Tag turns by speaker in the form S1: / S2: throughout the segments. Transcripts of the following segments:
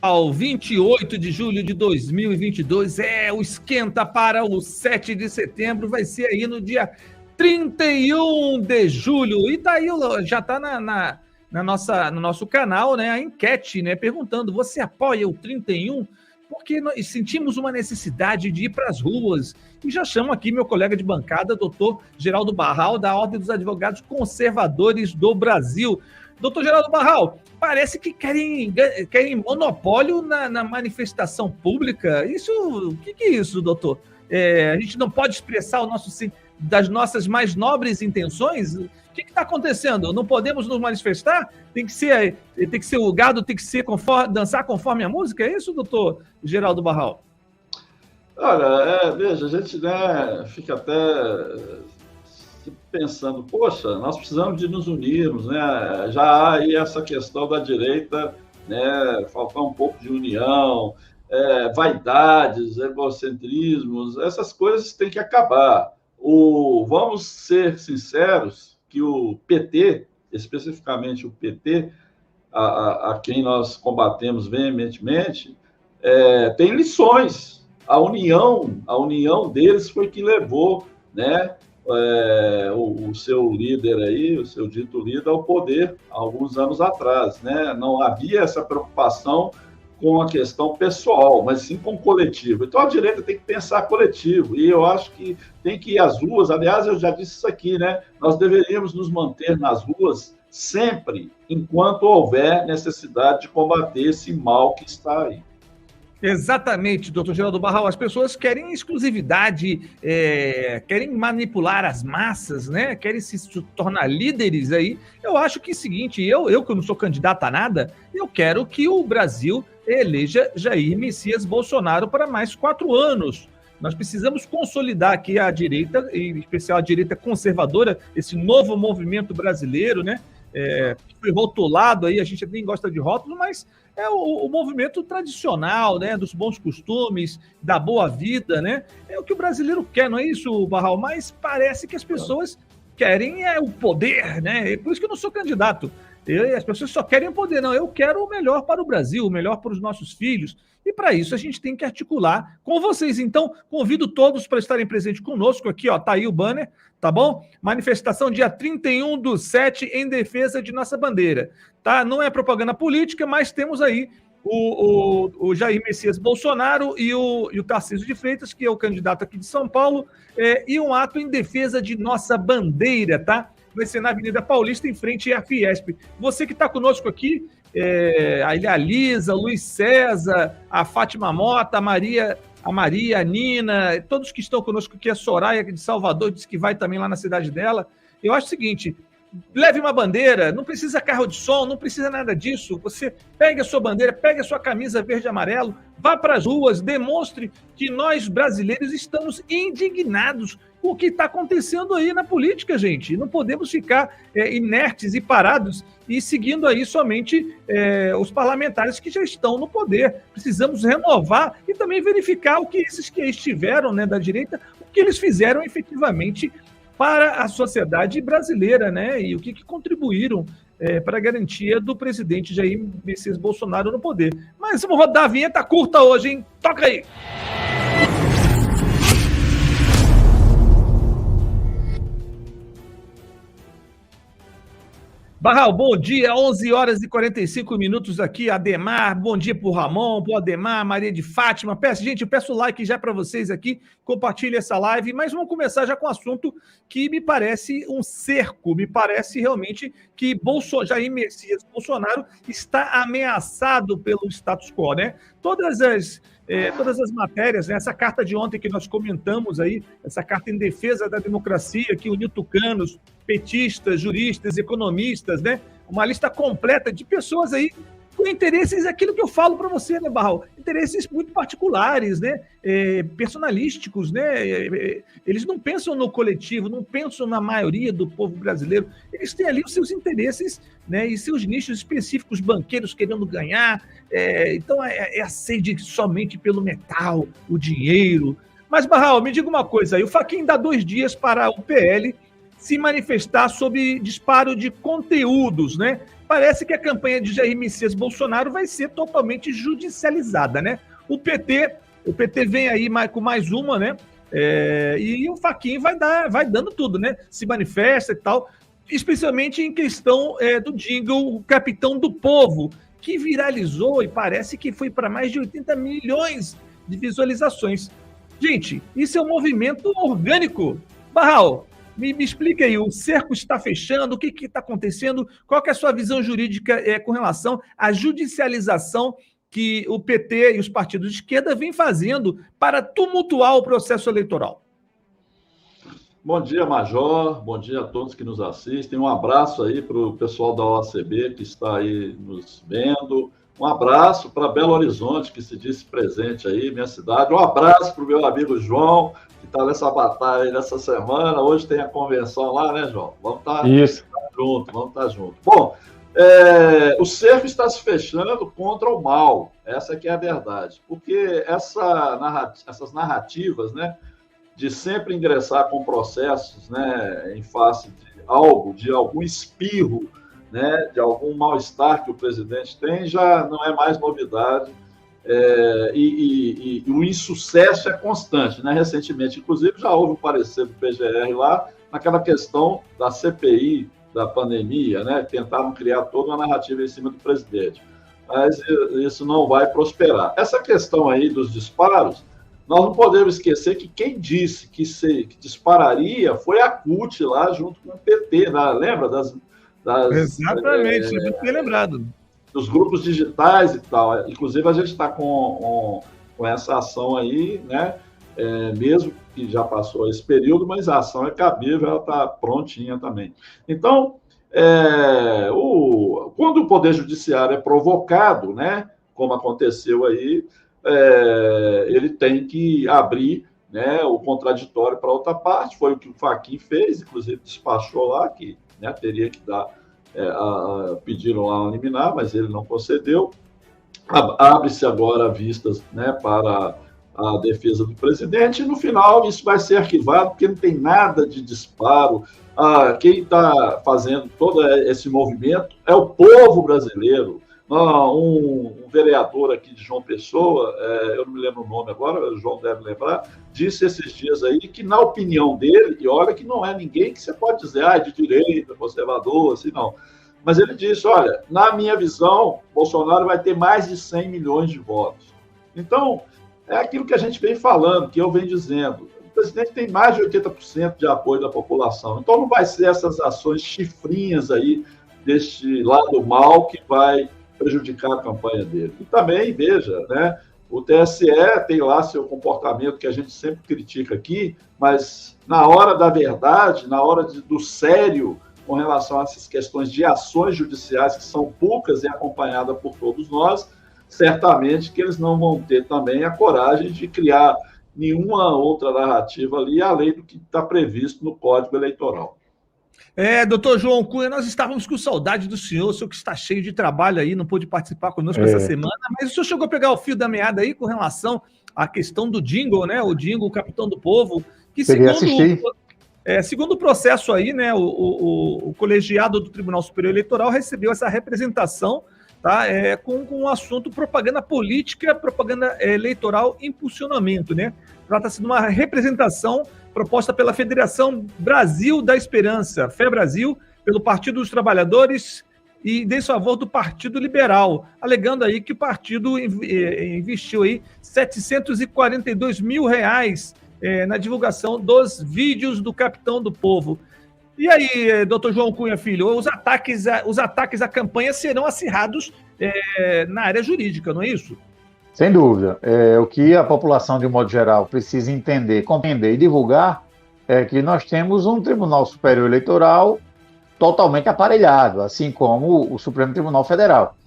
S1: Ao 28 de julho de 2022, o esquenta para o 7 de setembro, vai ser aí no dia 31 de julho, e tá aí, já tá no nosso canal, né, a enquete, né, perguntando, você apoia o 31? Porque nós sentimos uma necessidade de ir para as ruas, e já chamo aqui meu colega de bancada, doutor Geraldo Barral, da Ordem dos Advogados Conservadores do Brasil. Doutor Geraldo Barral, parece que querem monopólio na manifestação pública. O que é isso, doutor? A gente não pode expressar das nossas mais nobres intenções? O que está acontecendo? Não podemos nos manifestar? Tem que ser o gado, tem que ser dançar conforme a música? É isso, doutor Geraldo Barral?
S2: Olha, veja, a gente, né, fica até pensando, poxa, nós precisamos de nos unirmos, né? Já há aí essa questão da direita, né, faltar um pouco de união, vaidades, egocentrismos, essas coisas têm que acabar. Vamos ser sinceros que o PT, especificamente o PT, a quem nós combatemos veementemente, tem lições. A união deles foi que levou, né, o seu líder aí, o seu dito líder, ao poder alguns anos atrás, né? Não havia essa preocupação com a questão pessoal, mas sim com o coletivo. Então, a direita tem que pensar coletivo, e eu acho que tem que ir às ruas. Aliás, eu já disse isso aqui, né? Nós deveríamos nos manter nas ruas sempre, enquanto houver necessidade de combater esse mal que está aí.
S1: Exatamente, doutor Geraldo Barral. As pessoas querem exclusividade, querem manipular as massas, né? Querem se tornar líderes aí. Eu acho que é o seguinte, eu que não sou candidato a nada, eu quero que o Brasil eleja Jair Messias Bolsonaro para mais 4 anos. Nós precisamos consolidar aqui a direita, em especial a direita conservadora, esse novo movimento brasileiro, né? Foi rotulado aí, a gente nem gosta de rótulo, mas é o movimento tradicional, né, dos bons costumes, da boa vida, né? É o que o brasileiro quer, não é isso, Barral? Mas parece que as pessoas querem o poder, né? É por isso que eu não sou candidato. As pessoas só querem o poder, não. Eu quero o melhor para o Brasil, o melhor para os nossos filhos. E para isso a gente tem que articular com vocês. Então, convido todos para estarem presentes conosco aqui, ó, tá aí o banner, tá bom? Manifestação dia 31/7 em defesa de nossa bandeira, tá? Não é propaganda política, mas temos aí o Jair Messias Bolsonaro e o Tarcísio de Freitas, que é o candidato aqui de São Paulo, e um ato em defesa de nossa bandeira, tá? Vai ser na Avenida Paulista, em frente à Fiesp. Você que está conosco aqui, a Lisa, o Luiz César, a Fátima Mota, a Maria, a Nina, todos que estão conosco aqui, a Soraya de Salvador, disse que vai também lá na cidade dela. Eu acho o seguinte, leve uma bandeira, não precisa carro de som, não precisa nada disso. Você pegue a sua bandeira, pegue a sua camisa verde e amarelo, vá para as ruas, demonstre que nós brasileiros estamos indignados com o que está acontecendo aí na política, gente. Não podemos ficar inertes e parados e seguindo aí somente os parlamentares que já estão no poder. Precisamos renovar e também verificar o que esses que estiveram, né, da direita, o que eles fizeram efetivamente para a sociedade brasileira, né? E o que contribuíram para a garantia do presidente Jair Messias Bolsonaro no poder. Mas vamos rodar a vinheta curta hoje, hein? Toca aí! Barral, bom dia, 11 horas e 45 minutos aqui, Ademar, bom dia pro Ramon, pro Ademar, Maria de Fátima, eu peço like já para vocês aqui, compartilhe essa live, mas vamos começar já com um assunto que me parece um cerco, me parece realmente que Jair Messias Bolsonaro está ameaçado pelo status quo, né? Todas as matérias, né? Essa carta de ontem que nós comentamos aí, essa carta em defesa da democracia, que uniu tucanos, petistas, juristas, economistas, né? Uma lista completa de pessoas aí com interesses, aquilo que eu falo para você, né, Barral? Interesses muito particulares, né? Personalísticos, né? Eles não pensam no coletivo, não pensam na maioria do povo brasileiro. Eles têm ali os seus interesses, né? E seus nichos específicos, banqueiros querendo ganhar. Então, a sede somente pelo metal, o dinheiro. Mas, Barral, me diga uma coisa aí. O Fachin dá 2 dias para o PL se manifestar sobre disparo de conteúdos, né? parece que a campanha de Jair Messias Bolsonaro vai ser totalmente judicializada, né? O PT vem aí com mais uma, né? E o Fachin vai dando tudo, né? Se manifesta e tal, especialmente em questão do jingle O Capitão do Povo, que viralizou e parece que foi para mais de 80 milhões de visualizações. Gente, isso é um movimento orgânico. Barral, me explica aí, o cerco está fechando, o que está acontecendo? Qual que é a sua visão jurídica com relação à judicialização que o PT e os partidos de esquerda vêm fazendo para tumultuar o processo eleitoral?
S2: Bom dia, Major. Bom dia a todos que nos assistem. Um abraço aí para o pessoal da OACB que está aí nos vendo. Um abraço para Belo Horizonte, que se disse presente aí, minha cidade. Um abraço para o meu amigo João, que está nessa batalha aí nessa semana. Hoje tem a convenção lá, né, João? Vamos estar juntos. Bom, o cerco está se fechando contra o mal. Essa que é a verdade. Porque essas narrativas, né, de sempre ingressar com processos, né, em face de algum espirro, né, de algum mal-estar que o presidente tem, já não é mais novidade, e o insucesso é constante, né? Recentemente, inclusive, já houve um parecer do PGR lá, naquela questão da CPI, da pandemia, né? Tentaram criar toda uma narrativa em cima do presidente, mas isso não vai prosperar. Essa questão aí dos disparos, nós não podemos esquecer que quem disse que dispararia foi a CUT lá junto com o PT, né? Lembra
S1: Exatamente, muito bem lembrado.
S2: Dos grupos digitais e tal. Inclusive, a gente está com essa ação aí, né? Mesmo que já passou esse período, mas a ação é cabível, ela está prontinha também. Então, quando o Poder Judiciário é provocado, né? Como aconteceu aí, ele tem que abrir, né, o contraditório para outra parte. Foi o que o Fachin fez, inclusive despachou lá, que, né, teria que dar, pediram lá um liminar, mas ele não concedeu. Abre-se agora vistas, né, para a defesa do presidente, e no final isso vai ser arquivado, porque não tem nada de disparo. Quem está fazendo todo esse movimento é o povo brasileiro. Um vereador aqui de João Pessoa, eu não me lembro o nome agora, o João deve lembrar, disse esses dias aí que, na opinião dele, e olha que não é ninguém que você pode dizer, de direita, conservador, assim, não. Mas ele disse, olha, na minha visão, Bolsonaro vai ter mais de 100 milhões de votos. Então, é aquilo que a gente vem falando, que eu venho dizendo. O presidente tem mais de 80% de apoio da população. Então, não vai ser essas ações chifrinhas aí, deste lado mal, que vai prejudicar a campanha dele. E também, veja, né, o TSE tem lá seu comportamento que a gente sempre critica aqui, mas na hora da verdade, na hora do sério, com relação a essas questões de ações judiciais, que são poucas e acompanhadas por todos nós, certamente que eles não vão ter também a coragem de criar nenhuma outra narrativa ali, além do que está previsto no Código Eleitoral.
S1: Doutor João Cunha, nós estávamos com saudade do senhor que está cheio de trabalho aí, não pôde participar conosco essa semana, mas o senhor chegou a pegar o fio da meada aí com relação à questão do jingle, né? O jingle, o Capitão do Povo, que segundo o processo aí, né? O colegiado do Tribunal Superior Eleitoral recebeu essa representação, tá? Com o assunto propaganda política, propaganda eleitoral, impulsionamento, né? Trata-se de uma representação proposta pela Federação Brasil da Esperança, FEBrasil, pelo Partido dos Trabalhadores e desfavor do Partido Liberal, alegando aí que o partido investiu aí R$742 mil na divulgação dos vídeos do Capitão do Povo. E aí, doutor João Cunha Filho, os ataques à campanha serão acirrados na área jurídica, não é isso?
S3: Sem dúvida. O que a população, de um modo geral, precisa entender, compreender e divulgar é que nós temos um Tribunal Superior Eleitoral totalmente aparelhado, assim como o Supremo Tribunal Federal.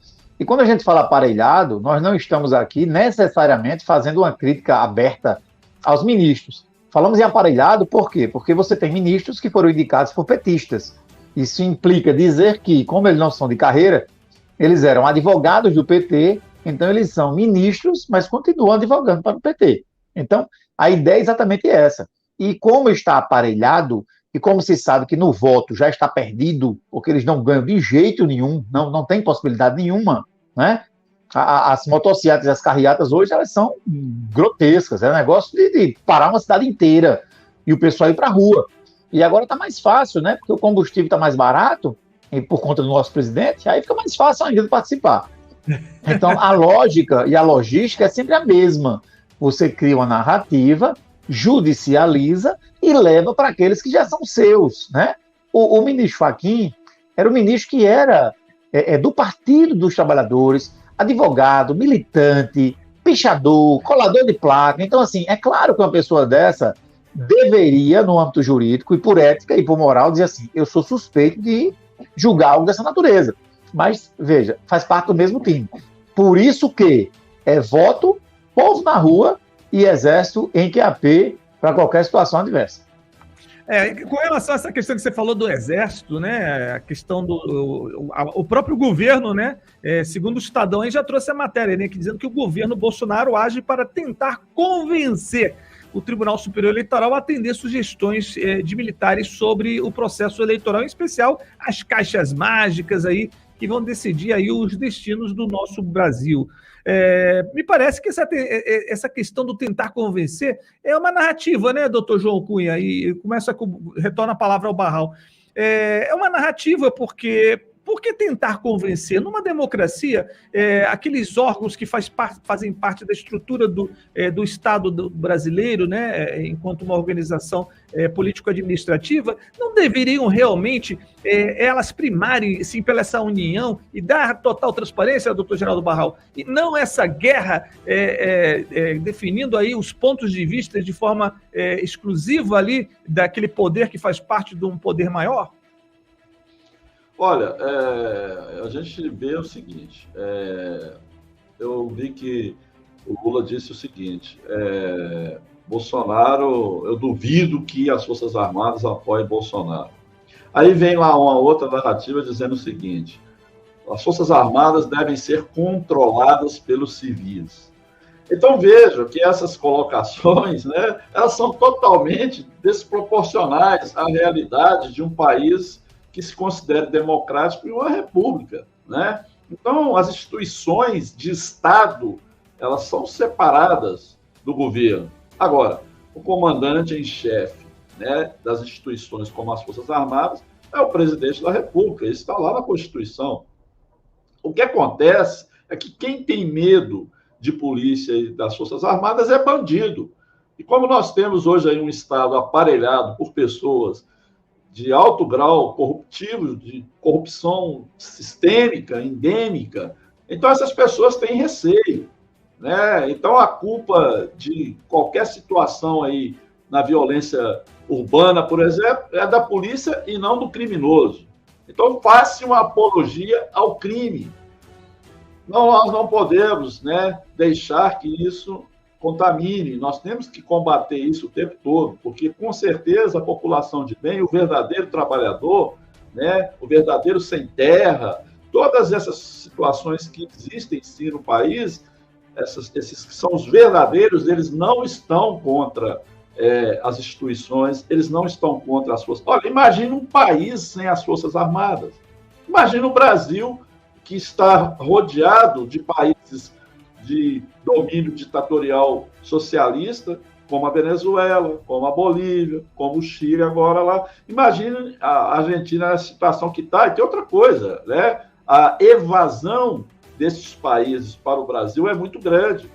S3: E quando a gente fala aparelhado, nós não estamos aqui necessariamente fazendo uma crítica aberta aos ministros. Falamos em aparelhado por quê? Porque você tem ministros que foram indicados por petistas. Isso implica dizer que, como eles não são de carreira, eles eram advogados do PT, então eles são ministros, mas continuam advogando para o PT. Então, a ideia é exatamente essa. E como está aparelhado, e como se sabe que no voto já está perdido, porque eles não ganham de jeito nenhum, não tem possibilidade nenhuma, né? As motocicletas e as carreatas hoje, elas são grotescas, é um negócio de parar uma cidade inteira e o pessoal ir para a rua. E agora está mais fácil, né? Porque o combustível está mais barato, e por conta do nosso presidente, aí fica mais fácil ainda de participar. Então, a lógica e a logística é sempre a mesma. Você cria uma narrativa, judicializa e leva para aqueles que já são seus, né? O ministro Fachin era um ministro que era do Partido dos Trabalhadores, advogado, militante, pichador, colador de placa. Então, assim, é claro que uma pessoa dessa deveria, no âmbito jurídico e por ética e por moral, dizer assim, eu sou suspeito de julgar algo dessa natureza. Mas, veja, faz parte do mesmo time. Por isso que é voto, povo na rua e exército em QAP para qualquer situação adversa.
S1: Com relação a essa questão que você falou do Exército, né, a questão o próprio governo, né, segundo o Estadão, aí já trouxe a matéria, né, dizendo que o governo Bolsonaro age para tentar convencer o Tribunal Superior Eleitoral a atender sugestões de militares sobre o processo eleitoral, em especial as caixas mágicas aí, que vão decidir aí os destinos do nosso Brasil. Me parece que essa questão do tentar convencer é uma narrativa, né, doutor João Cunha? E retorna a palavra ao Barral. É uma narrativa porque... Por que tentar convencer? Numa democracia, aqueles órgãos que fazem parte da estrutura do Estado brasileiro, né, enquanto uma organização político-administrativa, não deveriam realmente elas primarem sim, pela essa união e dar total transparência, doutor Geraldo Barral, e não essa guerra definindo aí os pontos de vista de forma exclusiva ali daquele poder que faz parte de um poder maior?
S2: Olha, a gente vê o seguinte, eu vi que o Lula disse o seguinte, Bolsonaro, eu duvido que as Forças Armadas apoiem Bolsonaro. Aí vem lá uma outra narrativa dizendo o seguinte, as Forças Armadas devem ser controladas pelos civis. Então veja que essas colocações, né, elas são totalmente desproporcionais à realidade de um país que se considere democrático e uma república, né? Então, as instituições de Estado, elas são separadas do governo. Agora, o comandante em chefe, né, das instituições como as Forças Armadas é o presidente da República, isso está lá na Constituição. O que acontece é que quem tem medo de polícia e das Forças Armadas é bandido. E como nós temos hoje aí um Estado aparelhado por pessoas de alto grau corruptivo, de corrupção sistêmica, endêmica, então essas pessoas têm receio, né? Então a culpa de qualquer situação aí na violência urbana, por exemplo, é da polícia e não do criminoso. Então faz-se uma apologia ao crime. Nós não podemos, né, deixar que isso contamine, nós temos que combater isso o tempo todo, porque com certeza a população de bem, o verdadeiro trabalhador, né, o verdadeiro sem terra, todas essas situações que existem sim no país, esses que são os verdadeiros, eles não estão contra as instituições, eles não estão contra as forças. Olha, imagina um país sem as Forças Armadas, imagina o Brasil que está rodeado de países de domínio ditatorial socialista, como a Venezuela, como a Bolívia, como o Chile agora lá. Imagina a Argentina na situação que está. E tem outra coisa, né? A evasão desses países para o Brasil é muito grande.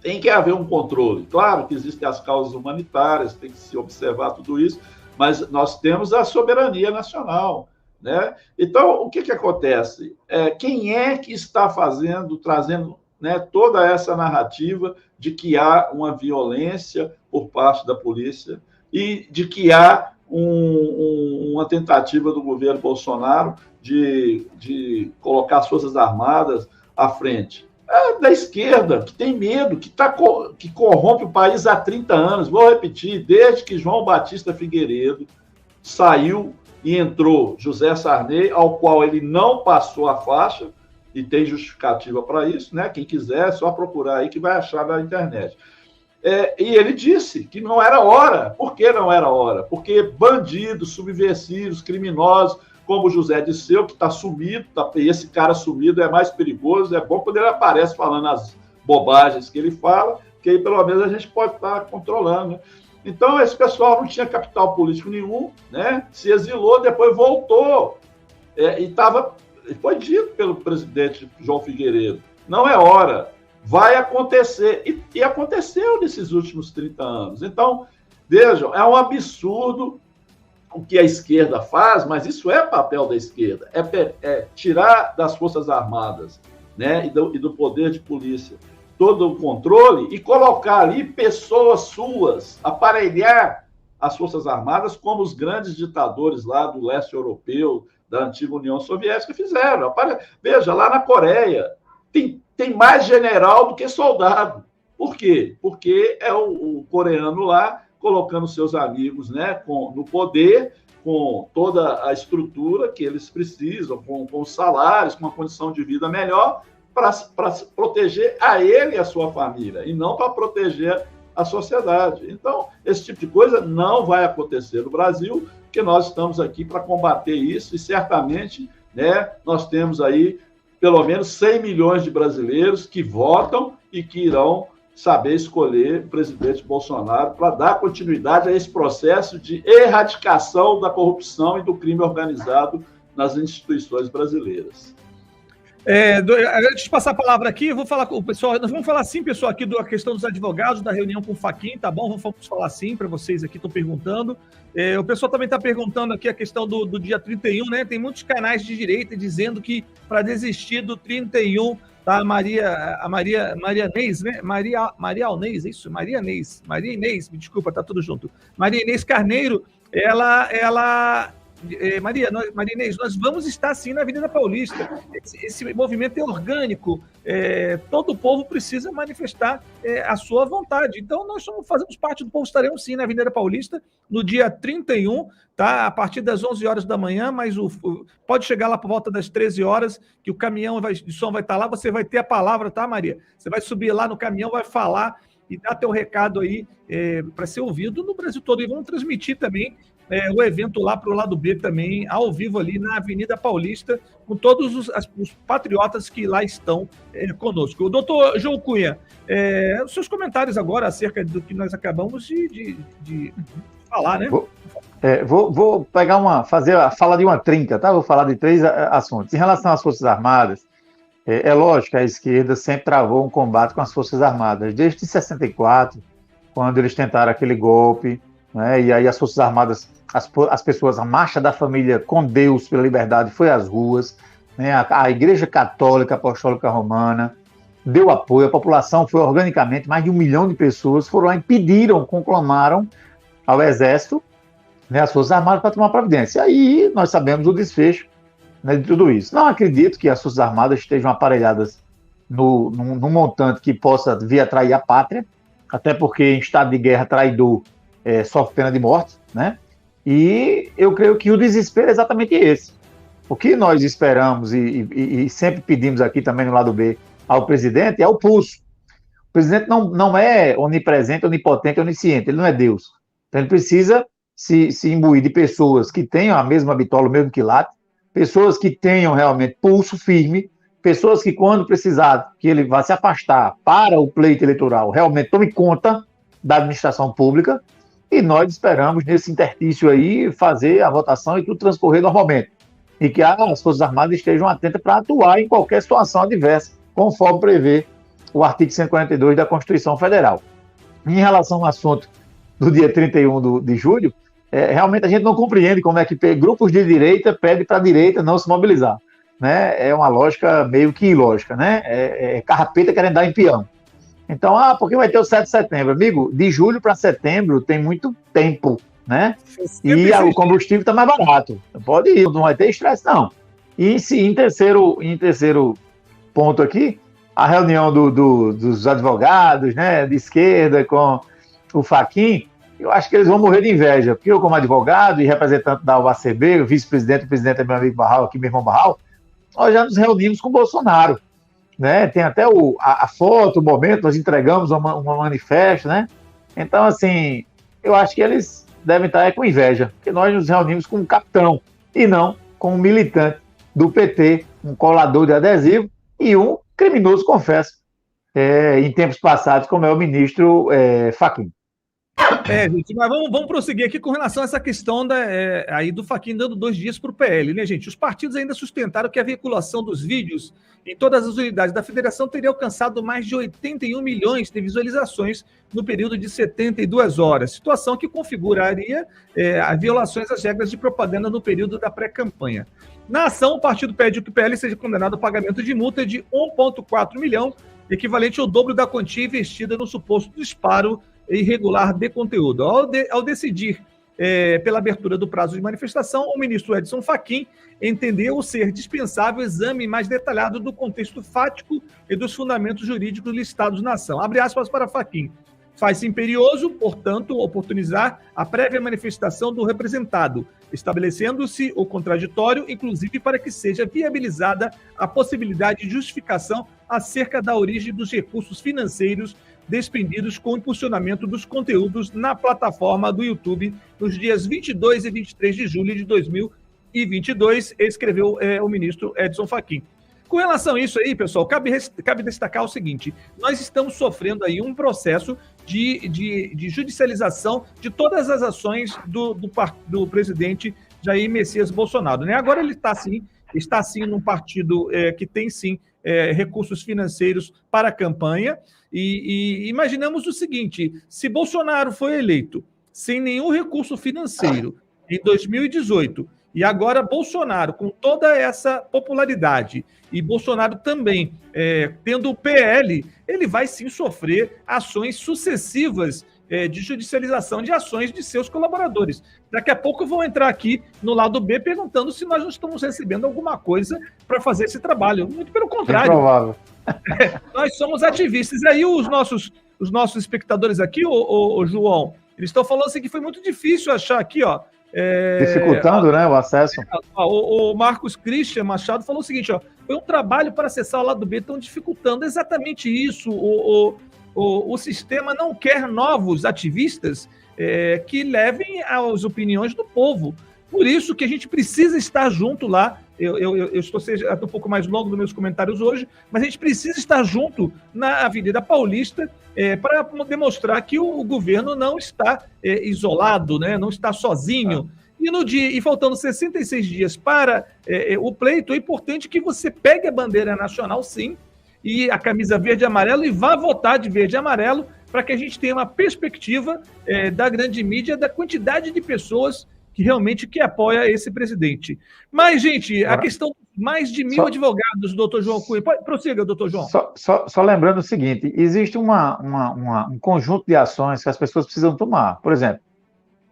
S2: Tem que haver um controle. Claro que existem as causas humanitárias, tem que se observar tudo isso, mas nós temos a soberania nacional, né? Então, o que acontece? Quem é que está trazendo, né, toda essa narrativa de que há uma violência por parte da polícia e de que há uma tentativa do governo Bolsonaro de colocar as Forças Armadas à frente? Da esquerda, que tem medo, que corrompe o país há 30 anos. Vou repetir, desde que João Batista Figueiredo saiu e entrou José Sarney, ao qual ele não passou a faixa, e tem justificativa para isso, né? Quem quiser, é só procurar aí que vai achar na internet. E ele disse que não era hora. Por que não era hora? Porque bandidos, subversivos, criminosos, como o José Disseu, que está sumido, e esse cara sumido é mais perigoso, é bom quando ele aparece falando as bobagens que ele fala, que aí pelo menos a gente pode estar controlando. Então, esse pessoal não tinha capital político nenhum, né? Se exilou, depois voltou. Foi dito pelo presidente João Figueiredo, não é hora. Vai acontecer, e aconteceu nesses últimos 30 anos. Então, vejam, é um absurdo o que a esquerda faz, mas isso é papel da esquerda, é tirar das Forças Armadas, né, e do poder de polícia todo o controle e colocar ali pessoas suas, aparelhar as Forças Armadas como os grandes ditadores lá do leste europeu, da antiga União Soviética fizeram. Veja, lá na Coreia, tem mais general do que soldado. Por quê? Porque é o coreano lá colocando seus amigos, né, no poder, com toda a estrutura que eles precisam, com salários, com uma condição de vida melhor, para proteger a ele e a sua família, e não para proteger a sociedade. Então, esse tipo de coisa não vai acontecer no Brasil, porque nós estamos aqui para combater isso, e certamente, né, nós temos aí pelo menos 100 milhões de brasileiros que votam e que irão saber escolher o presidente Bolsonaro para dar continuidade a esse processo de erradicação da corrupção e do crime organizado nas instituições brasileiras.
S1: Antes de passar a palavra aqui, eu vou falar com o pessoal. Nós vamos falar sim, pessoal, aqui da questão dos advogados, da reunião com o Fachin, tá bom? Vamos falar sim para vocês aqui, estão perguntando. O pessoal também está perguntando aqui a questão do dia 31, né? Tem muitos canais de direita dizendo que para desistir do 31, tá? A Maria Inês, né? Maria Inês, é isso? Maria Inês, me desculpa, tá tudo junto. Maria Inês Carneiro, Maria Inês, nós vamos estar sim na Avenida Paulista. Esse movimento é orgânico, todo o povo precisa manifestar a sua vontade. Então, nós fazemos parte do povo, estaremos sim na Avenida Paulista no dia 31, tá? A partir das 11 horas da manhã, mas pode chegar lá por volta das 13 horas, que o caminhão de som vai estar lá, você vai ter a palavra, tá, Maria? Você vai subir lá no caminhão, vai falar e dar teu recado aí para ser ouvido no Brasil todo. E vamos transmitir também o evento lá para o lado B também, ao vivo ali na Avenida Paulista, com todos os patriotas que lá estão conosco. O doutor João Cunha, os seus comentários agora acerca do que nós acabamos de falar, né?
S3: Vou fazer a fala de uma trinca, tá? Vou falar de 3 assuntos. Em relação às Forças Armadas, é lógico que a esquerda sempre travou um combate com as Forças Armadas, desde 64, quando eles tentaram aquele golpe, né? E aí as Forças Armadas, as pessoas, a Marcha da Família com Deus pela Liberdade foi às ruas, né? A Igreja Católica Apostólica Romana deu apoio, a população foi organicamente, mais de 1 milhão de pessoas foram lá e conclamaram ao Exército, né, as Forças Armadas para tomar providência. E aí nós sabemos o desfecho, né, de tudo isso. Não acredito que as Forças Armadas estejam aparelhadas num montante que possa vir a trair a pátria, até porque em estado de guerra traidor sofre pena de morte, né? E eu creio que o desespero é exatamente esse. O que nós esperamos e sempre pedimos aqui também no lado B ao presidente é o pulso. O presidente não é onipresente, onipotente, onisciente, ele não é Deus. Então ele precisa se imbuir de pessoas que tenham a mesma bitola, o mesmo quilate, pessoas que tenham realmente pulso firme, pessoas que quando precisar que ele vá se afastar para o pleito eleitoral, realmente tome conta da administração pública. E nós esperamos, nesse interstício aí, fazer a votação e tudo transcorrer normalmente. E que as Forças Armadas estejam atentas para atuar em qualquer situação adversa, conforme prevê o artigo 142 da Constituição Federal. Em relação ao assunto do dia 31 de julho, realmente a gente não compreende como é que grupos de direita pedem para a direita não se mobilizar. Né? É uma lógica meio que ilógica, né? Carrapeta querendo dar em peão. Então, porque vai ter o 7 de setembro. Amigo, de julho para setembro tem muito tempo, né? E o combustível está mais barato. Pode ir, não vai ter estresse, não. E em terceiro ponto aqui, a reunião dos advogados, né, de esquerda com o Fachin, eu acho que eles vão morrer de inveja, porque eu, como advogado e representante da UACB, o vice-presidente, o presidente é meu amigo Barral, aqui, meu irmão Barral, nós já nos reunimos com o Bolsonaro. né? Tem até a foto, o momento, nós entregamos uma manifesto, né? Então, assim, eu acho que eles devem estar com inveja, porque nós nos reunimos com um capitão e não com um militante do PT, um colador de adesivo e um criminoso, confesso, em tempos passados, como é o ministro Fachin.
S1: Gente, mas vamos prosseguir aqui com relação a essa questão aí do Fachin dando 2 dias para o PL, né, gente? Os partidos ainda sustentaram que a veiculação dos vídeos em todas as unidades da federação teria alcançado mais de 81 milhões de visualizações no período de 72 horas, situação que configuraria violações às regras de propaganda no período da pré-campanha. Na ação, o partido pede que o PL seja condenado ao pagamento de multa de 1,4 milhão, equivalente ao dobro da quantia investida no suposto disparo irregular de conteúdo. Ao decidir pela abertura do prazo de manifestação, o ministro Edson Fachin entendeu ser dispensável o exame mais detalhado do contexto fático e dos fundamentos jurídicos listados na ação. Abre aspas para Fachin. Faz-se imperioso, portanto, oportunizar a prévia manifestação do representado, estabelecendo-se o contraditório, inclusive para que seja viabilizada a possibilidade de justificação acerca da origem dos recursos financeiros despendidos com o impulsionamento dos conteúdos na plataforma do YouTube nos dias 22 e 23 de julho de 2022, escreveu o ministro Edson Fachin. Com relação a isso aí, pessoal, cabe destacar o seguinte: nós estamos sofrendo aí um processo de judicialização de todas as ações do presidente Jair Messias Bolsonaro, né? Agora ele está sim num partido que tem sim recursos financeiros para a campanha, e imaginamos o seguinte: se Bolsonaro foi eleito sem nenhum recurso financeiro em 2018, e agora Bolsonaro, com toda essa popularidade, e Bolsonaro também tendo o PL, ele vai sim sofrer ações sucessivas de judicialização de ações de seus colaboradores. Daqui a pouco eu vou entrar aqui no lado B perguntando se nós não estamos recebendo alguma coisa para fazer esse trabalho. Muito pelo contrário. É provável. Nós somos ativistas. Aí os nossos espectadores aqui, o João, eles estão falando assim que foi muito difícil achar aqui, ó.
S3: Dificultando, né, o acesso.
S1: O Marcos Christian Machado falou o seguinte, ó: foi um trabalho para acessar o lado B, estão dificultando. Exatamente isso. O sistema não quer novos ativistas que levem às opiniões do povo. Por isso que a gente precisa estar junto lá. Eu estou um pouco mais longo nos meus comentários hoje, mas a gente precisa estar junto na Avenida Paulista para demonstrar que o governo não está isolado, né? Não está sozinho. E faltando 66 dias para o pleito, é importante que você pegue a bandeira nacional, sim, e a camisa verde e amarelo, e vá votar de verde e amarelo, para que a gente tenha uma perspectiva da grande mídia, da quantidade de pessoas que realmente apoia esse presidente. Mas, gente, a questão mais de 1.000 advogados, doutor João Cunha. Prossiga, doutor João.
S3: Só lembrando o seguinte: existe um conjunto de ações que as pessoas precisam tomar. Por exemplo,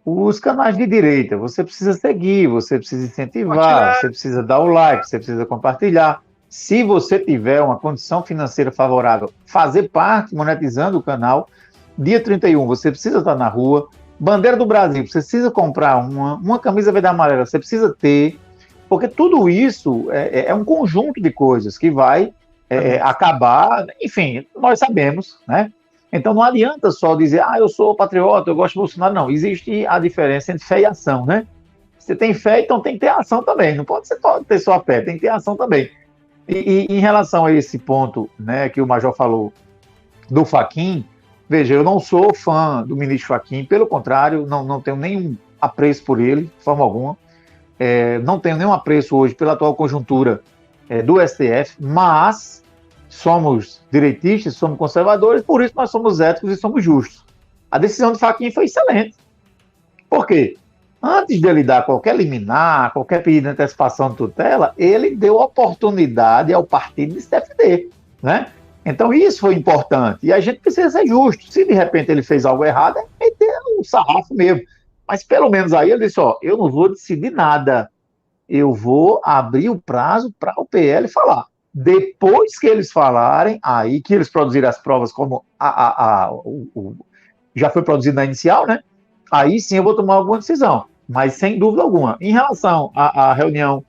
S3: os canais de direita, você precisa seguir, você precisa incentivar, você precisa dar o like, você precisa compartilhar. Se você tiver uma condição financeira favorável, fazer parte, monetizando o canal. Dia 31, você precisa estar na rua. Bandeira do Brasil, você precisa comprar uma camisa verde e amarela, você precisa ter, porque tudo isso é um conjunto de coisas que vai acabar, enfim, nós sabemos, né? Então não adianta só dizer, eu sou patriota, eu gosto de Bolsonaro, não. Existe a diferença entre fé e ação, né? Você tem fé, então tem que ter ação também, não pode ter só a fé, tem que ter ação também. E em relação a esse ponto, né, que o Major falou do Fachin, veja, eu não sou fã do ministro Fachin, pelo contrário, não tenho nenhum apreço por ele, de forma alguma. Não tenho nenhum apreço hoje pela atual conjuntura do STF, mas somos direitistas, somos conservadores, por isso nós somos éticos e somos justos. A decisão do Fachin foi excelente. Por quê? Antes de ele dar qualquer liminar, qualquer pedido de antecipação de tutela, ele deu oportunidade ao partido de se defender, né? Então, isso foi importante. E a gente precisa ser justo. Se, de repente, ele fez algo errado, é meter o sarrafo mesmo. Mas, pelo menos, aí ele disse, eu não vou decidir nada. Eu vou abrir o prazo para o PL falar. Depois que eles falarem, aí que eles produzirem as provas, como já foi produzido na inicial, né? Aí sim eu vou tomar alguma decisão. Mas, sem dúvida alguma. Em relação à reunião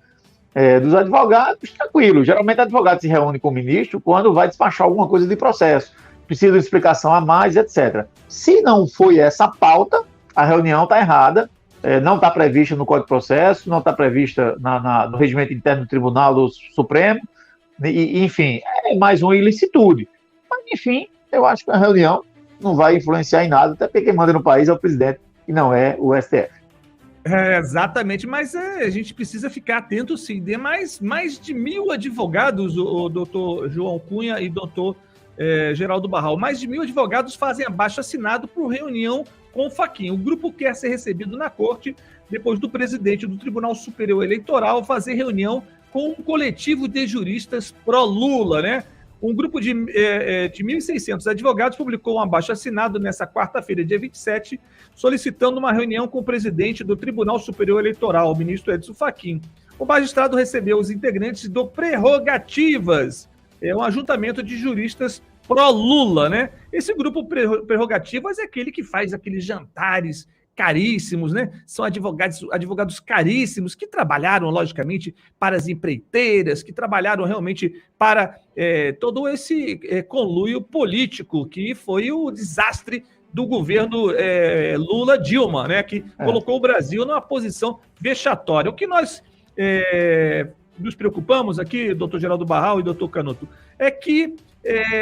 S3: dos advogados, tranquilo. Geralmente, o advogado se reúne com o ministro quando vai despachar alguma coisa de processo. Precisa de explicação a mais, etc. Se não foi essa a pauta, a reunião está errada, não está prevista no Código de Processo, não está prevista no regimento interno do Tribunal do Supremo, enfim, é mais uma ilicitude. Mas, enfim, eu acho que a reunião não vai influenciar em nada, até porque quem manda no país é o presidente e não é o STF.
S1: Exatamente, mas a gente precisa ficar atento, sim. De mais de 1.000 advogados, o doutor João Cunha e doutor Geraldo Barral, mais de 1.000 advogados fazem abaixo-assinado por reunião com o Fachin. O grupo quer ser recebido na corte depois do presidente do Tribunal Superior Eleitoral fazer reunião com um coletivo de juristas pró-Lula, né? Um grupo de 1.600 advogados publicou um abaixo-assinado nessa quarta-feira, dia 27, solicitando uma reunião com o presidente do Tribunal Superior Eleitoral, o ministro Edson Fachin. O magistrado recebeu os integrantes do Prerrogativas, um ajuntamento de juristas pró-Lula, né? Esse grupo Prerrogativas é aquele que faz aqueles jantares caríssimos, né? São advogados caríssimos que trabalharam, logicamente, para as empreiteiras, que trabalharam realmente para todo esse conluio político, que foi o desastre do governo Lula-Dilma, né? Que colocou o Brasil numa posição vexatória. O que nós nos preocupamos aqui, doutor Geraldo Barral e doutor Canuto, é que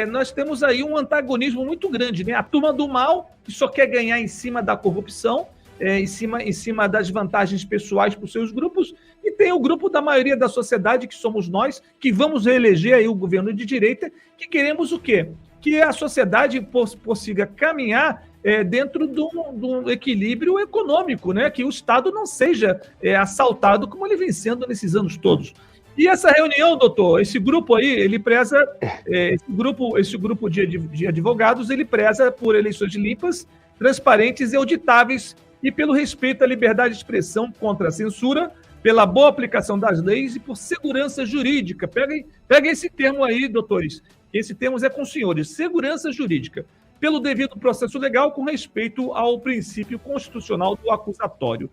S1: nós temos aí um antagonismo muito grande, né? A turma do mal, que só quer ganhar em cima da corrupção, em cima das vantagens pessoais para os seus grupos, e tem o grupo da maioria da sociedade, que somos nós, que vamos reeleger aí o governo de direita, que queremos o quê? Que a sociedade consiga caminhar dentro de um equilíbrio econômico, né? Que o Estado não seja assaltado como ele vem sendo nesses anos todos. E essa reunião, doutor, esse grupo aí, ele preza, esse grupo de advogados, ele preza por eleições iguais, transparentes e auditáveis e pelo respeito à liberdade de expressão contra a censura, pela boa aplicação das leis e por segurança jurídica. Peguem esse termo aí, doutores. Esse termo é com os senhores. Segurança jurídica. Pelo devido processo legal com respeito ao princípio constitucional do acusatório.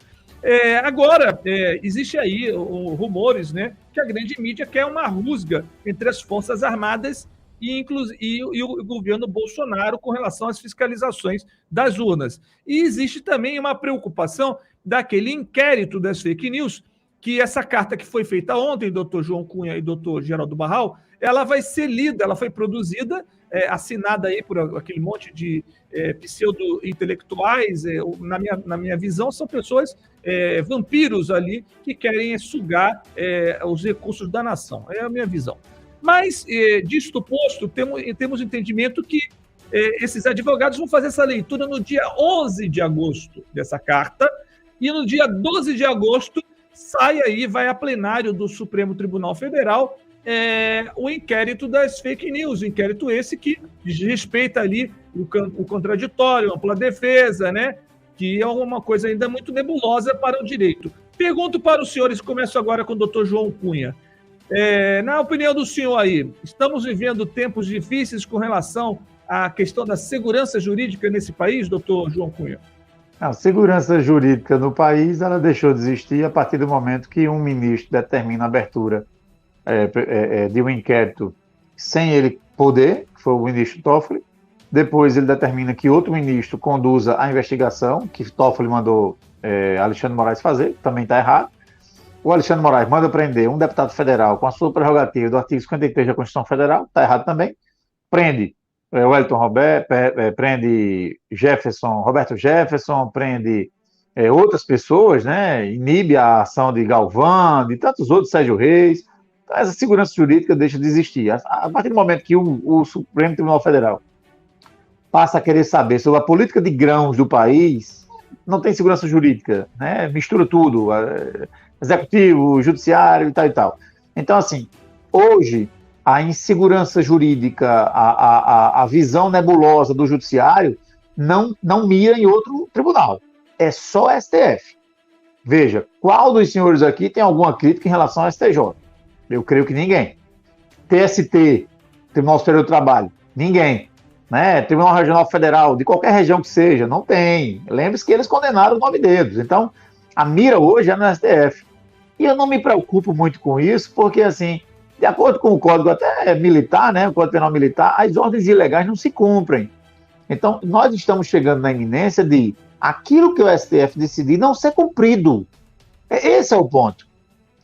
S1: Agora, existe aí rumores, né, que a grande mídia quer uma rusga entre as Forças Armadas e o governo Bolsonaro com relação às fiscalizações das urnas. E existe também uma preocupação daquele inquérito das fake news, que essa carta que foi feita ontem, doutor João Cunha e doutor Geraldo Barral, ela vai ser lida, ela foi produzida, assinada aí por aquele monte de pseudo-intelectuais, na minha visão, são pessoas vampiros ali que querem sugar os recursos da nação. É a minha visão. Mas, disto posto, temos entendimento que esses advogados vão fazer essa leitura no dia 11 de agosto dessa carta, e no dia 12 de agosto sai aí, vai a plenário do Supremo Tribunal Federal o inquérito das fake news, o inquérito esse que respeita ali o contraditório, a ampla defesa, né? Que é uma coisa ainda muito nebulosa para o direito. Pergunto para os senhores, começo agora com o doutor João Cunha. Na opinião do senhor aí, estamos vivendo tempos difíceis com relação à questão da segurança jurídica nesse país, doutor João Cunha?
S3: A segurança jurídica no país, ela deixou de existir a partir do momento que um ministro determina a abertura de um inquérito sem ele poder, que foi o ministro Toffoli. Depois ele determina que outro ministro conduza a investigação, que Toffoli mandou Alexandre Moraes fazer, que também está errado. O Alexandre Moraes manda prender um deputado federal com a sua prerrogativa do artigo 53 da Constituição Federal, está errado também. Prende Wellington Roberto, prende Roberto Jefferson, prende outras pessoas, né? Inibe a ação de Galvão, de tantos outros, Sérgio Reis. Essa segurança jurídica deixa de existir. A partir do momento que o Supremo Tribunal Federal passa a querer saber sobre a política de grãos do país, não tem segurança jurídica, né? Mistura tudo, executivo, judiciário e tal e tal. Então, assim, hoje, a insegurança jurídica, a visão nebulosa do judiciário não mira em outro tribunal. É só STF. Veja, qual dos senhores aqui tem alguma crítica em relação ao STJ? Eu creio que ninguém. TST, Tribunal Superior do Trabalho, ninguém. Né? Tribunal Regional Federal, de qualquer região que seja, não tem. Lembre-se que eles condenaram 9 dedos. Então, a mira hoje é no STF. E eu não me preocupo muito com isso, porque, assim, de acordo com o Código até militar, né, o Código Penal Militar, as ordens ilegais não se cumprem. Então, nós estamos chegando na iminência de aquilo que o STF decidir não ser cumprido. Esse é o ponto,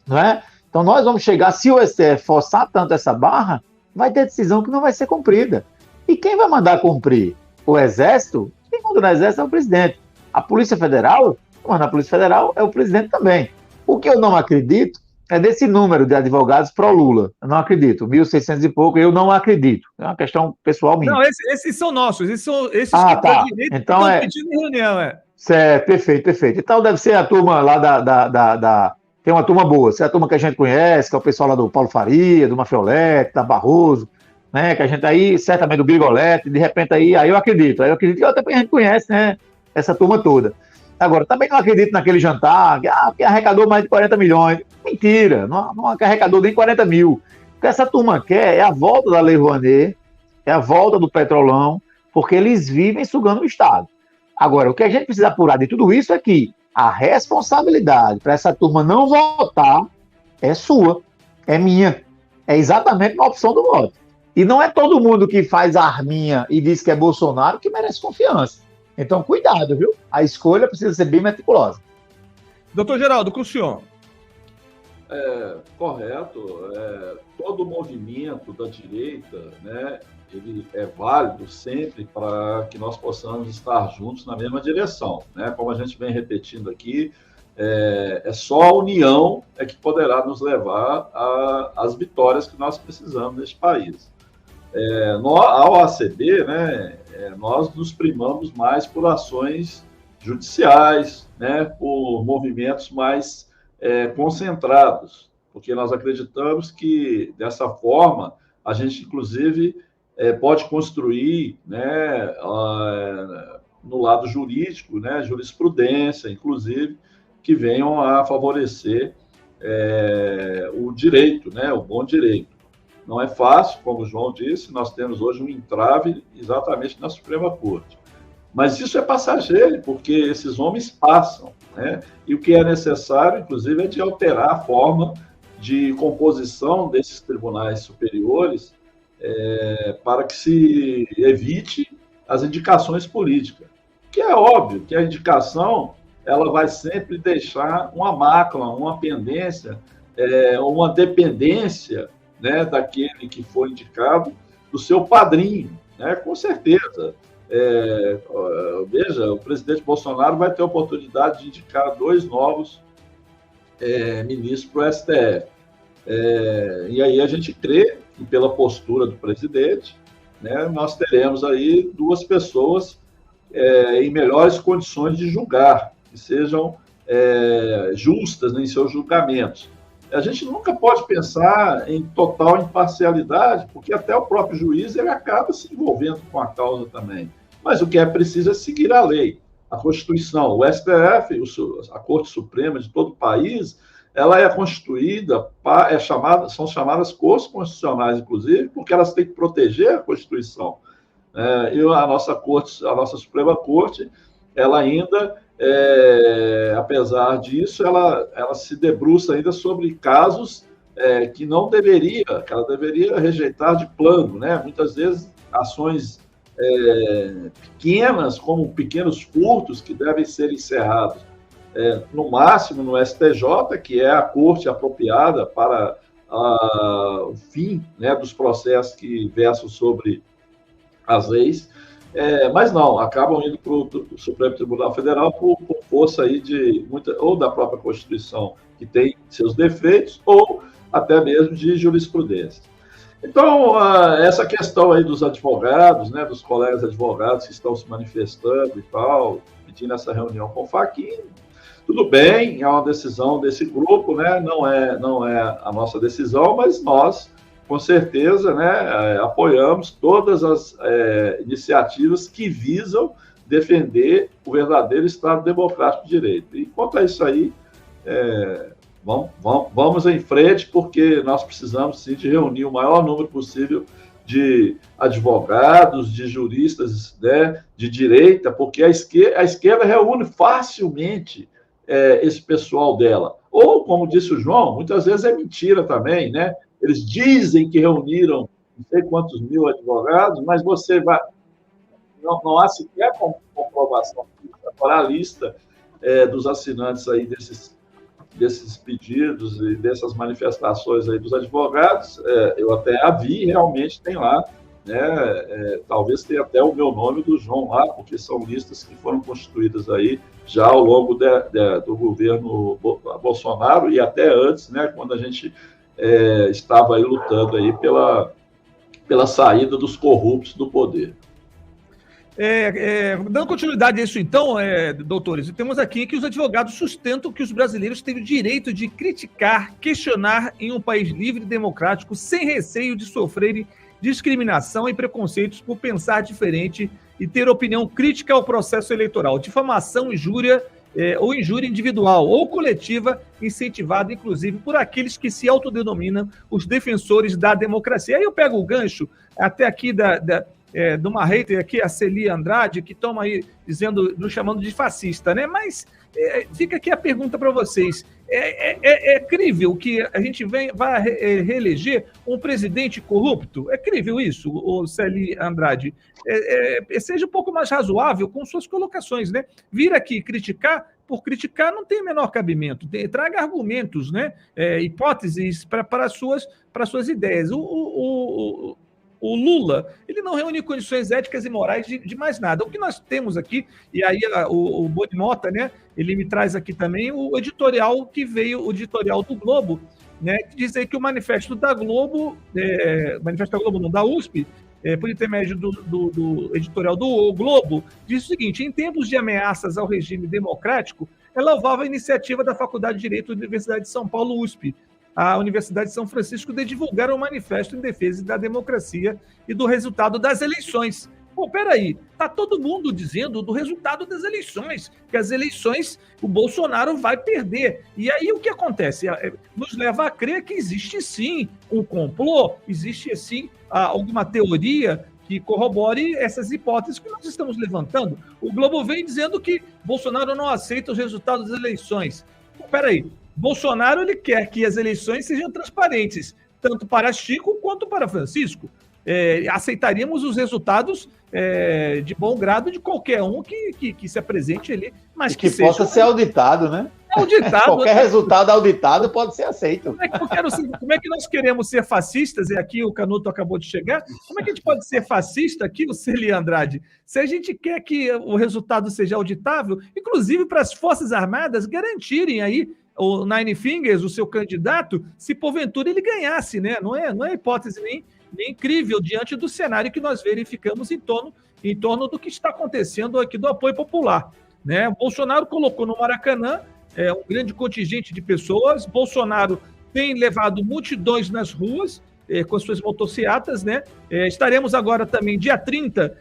S3: não é? Então, nós vamos chegar, se o STF forçar tanto essa barra, vai ter decisão que não vai ser cumprida. E quem vai mandar cumprir? O Exército? Quem manda no Exército é o presidente. A Polícia Federal? Mas na Polícia Federal é o presidente também. O que eu não acredito é desse número de advogados pró-Lula. Eu não acredito. 1.600 e pouco, eu não acredito. É uma questão pessoal minha.
S1: Não, esses são nossos. Esses são esses que
S3: tá.
S1: direito
S3: Então,
S1: estão pedindo reunião.
S3: Certo, perfeito. Então deve ser a turma lá Tem uma turma boa. Se é a turma que a gente conhece, que é o pessoal lá do Paulo Faria, do Mafiolete, da Barroso, né? Que a gente aí, certamente do Grigolete, de repente aí eu acredito. Que até a gente conhece, né? Essa turma toda. Agora, também não acredito naquele jantar, que arrecadou mais de 40 milhões. Mentira, não arrecadou nem 40 mil. O que essa turma quer é a volta da Lei Rouanet, é a volta do Petrolão, porque eles vivem sugando o Estado. Agora, o que a gente precisa apurar de tudo isso é que a responsabilidade para essa turma não votar é sua, é minha. É exatamente uma opção do voto. E não é todo mundo que faz arminha e diz que é Bolsonaro que merece confiança. Então, cuidado, viu? A escolha precisa ser bem meticulosa.
S1: Doutor Geraldo, com o senhor.
S2: Correto. Todo movimento da direita, né, ele é válido sempre para que nós possamos estar juntos na mesma direção. Né? Como a gente vem repetindo aqui, só a união que poderá nos levar às vitórias que nós precisamos neste país. Ao ACB, né, nós nos primamos mais por ações judiciais, né, por movimentos mais concentrados, porque nós acreditamos que, dessa forma, a gente, inclusive, pode construir, né, no lado jurídico, né, jurisprudência, inclusive, que venham a favorecer o direito, né, o bom direito. Não é fácil, como o João disse, nós temos hoje um entrave exatamente na Suprema Corte. Mas isso é passageiro, porque esses homens passam, né? E o que é necessário, inclusive, é de alterar a forma de composição desses tribunais superiores para que se evite as indicações políticas. Que é óbvio que a indicação ela vai sempre deixar uma mácula, uma pendência, uma dependência, né, daquele que foi indicado, do seu padrinho, né, com certeza. Veja, o presidente Bolsonaro vai ter a oportunidade de indicar 2 novos ministros para o STF. E aí a gente crê que, pela postura do presidente, né, nós teremos aí 2 pessoas em melhores condições de julgar, que sejam justas, né, em seus julgamentos. A gente nunca pode pensar em total imparcialidade, porque até o próprio juiz ele acaba se envolvendo com a causa também. Mas o que é preciso é seguir a lei, a Constituição. O STF, a Corte Suprema de todo o país, ela é constituída, são chamadas cortes constitucionais, inclusive, porque elas têm que proteger a Constituição. E a nossa Suprema Corte, ela ainda, apesar disso, ela se debruça ainda sobre casos que ela deveria rejeitar de plano, né? Muitas vezes ações pequenas, como pequenos furtos que devem ser encerrados no máximo no STJ, que é a corte apropriada para o fim, né, dos processos que versam sobre as leis, mas não, acabam indo para o Supremo Tribunal Federal por força aí ou da própria Constituição, que tem seus defeitos, ou até mesmo de jurisprudência. Então, essa questão aí dos advogados, né, dos colegas advogados que estão se manifestando e tal, pedindo essa reunião com o Fachin, tudo bem, é uma decisão desse grupo, né, não é a nossa decisão, mas nós, com certeza, né, apoiamos todas as iniciativas que visam defender o verdadeiro Estado Democrático de Direito. E quanto a isso aí, vamos em frente, porque nós precisamos, sim, de reunir o maior número possível de advogados, de juristas, né, de direita, porque a esquerda reúne facilmente esse pessoal dela. Ou, como disse o João, muitas vezes é mentira também, né? Eles dizem que reuniram não sei quantos mil advogados, mas você vai... Não há sequer comprovação. Agora, a lista dos assinantes aí desses pedidos e dessas manifestações aí dos advogados, eu até a vi, realmente tem lá, né? Talvez tenha até o meu nome do João lá, porque são listas que foram constituídas aí já ao longo do governo Bolsonaro e até antes, né? Quando a gente estava aí lutando aí pela saída dos corruptos do poder.
S1: Dando continuidade a isso, então, doutores, temos aqui que os advogados sustentam que os brasileiros têm o direito de criticar, questionar em um país livre e democrático, sem receio de sofrerem discriminação e preconceitos por pensar diferente e ter opinião crítica ao processo eleitoral, difamação, injúria ou injúria individual ou coletiva, incentivada, inclusive, por aqueles que se autodenominam os defensores da democracia. Aí eu pego o gancho até aqui de uma hater aqui, a Celi Andrade, que toma aí nos chamando de fascista, né? Mas fica aqui a pergunta para vocês. É crível que a gente vai reeleger um presidente corrupto? É crível isso, o Celi Andrade? Seja um pouco mais razoável com suas colocações, né? Vir aqui criticar, por criticar não tem menor cabimento. Traga argumentos, né? Hipóteses para suas ideias. O Lula, ele não reúne condições éticas e morais de mais nada. O que nós temos aqui, e aí o Bonimota, né, ele me traz aqui também o editorial que veio, o editorial do Globo, né, que diz aí que o manifesto da Globo, da USP, por intermédio do editorial do Globo, diz o seguinte: em tempos de ameaças ao regime democrático, é louvável a iniciativa da Faculdade de Direito da Universidade de São Paulo, USP, a Universidade de São Francisco, de divulgar um manifesto em defesa da democracia e do resultado das eleições. Pô, peraí, tá todo mundo dizendo do resultado das eleições, que as eleições o Bolsonaro vai perder. E aí o que acontece? Nos leva a crer que existe sim um complô, existe sim alguma teoria que corrobore essas hipóteses que nós estamos levantando. O Globo vem dizendo que Bolsonaro não aceita os resultados das eleições. Pô, peraí, Bolsonaro ele quer que as eleições sejam transparentes, tanto para Chico quanto para Francisco. Aceitaríamos os resultados de bom grado de qualquer um que se apresente ali, mas
S3: que possa ser auditado, né?
S1: Auditado.
S3: Qualquer resultado auditado pode ser aceito.
S1: Como é que nós queremos ser fascistas? E aqui o Canuto acabou de chegar. Como é que a gente pode ser fascista aqui, o Celi Andrade? Se a gente quer que o resultado seja auditável, inclusive para as Forças Armadas garantirem aí o Nine Fingers, o seu candidato, se porventura ele ganhasse, né? Não é hipótese nem incrível diante do cenário que nós verificamos em torno do que está acontecendo aqui do apoio popular, né? Bolsonaro colocou no Maracanã um grande contingente de pessoas. Bolsonaro tem levado multidões nas ruas com suas motocicletas, né? Estaremos agora também, dia 30,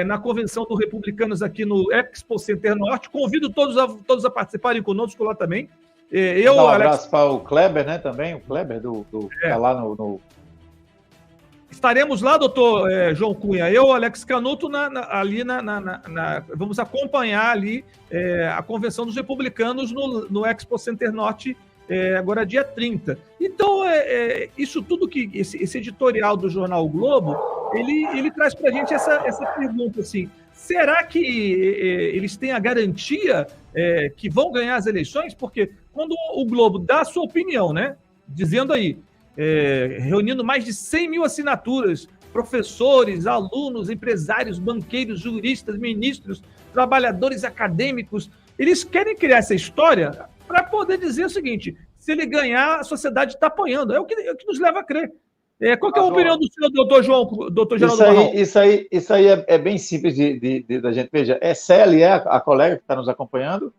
S1: na convenção dos republicanos aqui no Expo Center Norte. Convido todos a participarem conosco lá também.
S3: Um abraço para o Kleber, né, também, o Kleber tá lá no...
S1: Estaremos lá, doutor João Cunha, eu, Alex Canuto, vamos acompanhar ali a convenção dos republicanos no Expo Center Norte, agora dia 30. Então, isso tudo que esse editorial do jornal o Globo, ele traz para a gente essa pergunta, assim, será que eles têm a garantia que vão ganhar as eleições? Porque quando o Globo dá a sua opinião, né, dizendo aí, reunindo mais de 100 mil assinaturas, professores, alunos, empresários, banqueiros, juristas, ministros, trabalhadores acadêmicos, eles querem criar essa história para poder dizer o seguinte: se ele ganhar, a sociedade está apoiando. É o que nos leva a crer. Qual que é a opinião do senhor, doutor Geraldo Barral? Isso
S3: aí é bem simples da gente. Veja, Celi a colega que está nos acompanhando?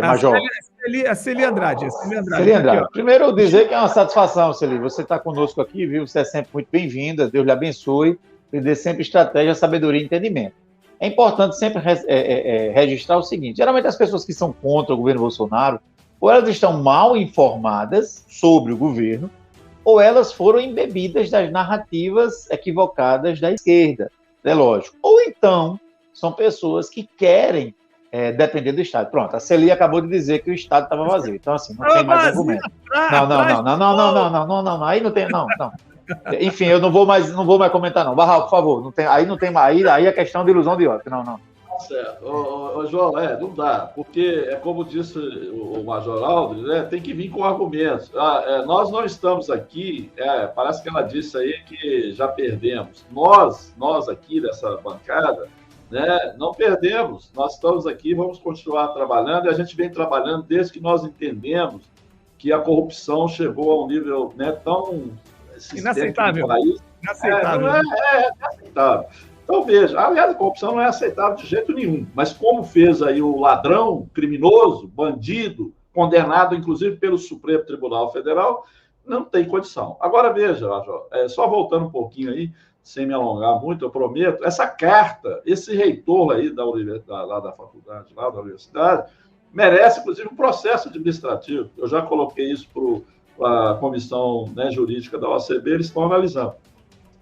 S3: Major?
S1: A Celi Andrade.
S3: Celi Andrade. Primeiro, dizer que é uma satisfação, Celi. Você está conosco aqui, viu? Você é sempre muito bem-vinda. Deus lhe abençoe. Lhe dê sempre estratégia, sabedoria e entendimento. É importante sempre registrar o seguinte: geralmente as pessoas que são contra o governo Bolsonaro, ou elas estão mal informadas sobre o governo, ou elas foram embebidas das narrativas equivocadas da esquerda, é lógico. Ou então, são pessoas que querem depender do estádio. Pronto, a Celi acabou de dizer que o estádio estava vazio. Então, assim, não tem mais argumento. Não. Aí não tem, não. Enfim, eu não vou mais comentar, não. Barral, por favor. Não tem, aí não tem mais. Aí é questão de ilusão de ótica. Não.
S2: Certo. João, não dá, porque é como disse o Major Aldrin, né, tem que vir com argumentos. Nós não estamos aqui, parece que ela disse aí que já perdemos. Nós aqui dessa bancada, né, não perdemos. Nós estamos aqui, vamos continuar trabalhando, e a gente vem trabalhando desde que nós entendemos que a corrupção chegou a um nível, né, tão
S1: inaceitável.
S2: Inaceitável. Não é inaceitável. Então, veja, aliás, a corrupção não é aceitável de jeito nenhum, mas como fez aí o ladrão, criminoso, bandido, condenado, inclusive, pelo Supremo Tribunal Federal, não tem condição. Agora, veja, Major, só voltando um pouquinho aí, sem me alongar muito, eu prometo, essa carta, esse reitor aí da universidade, lá da faculdade, lá da universidade, merece, inclusive, um processo administrativo. Eu já coloquei isso para a comissão, né, jurídica da OACB, eles estão analisando.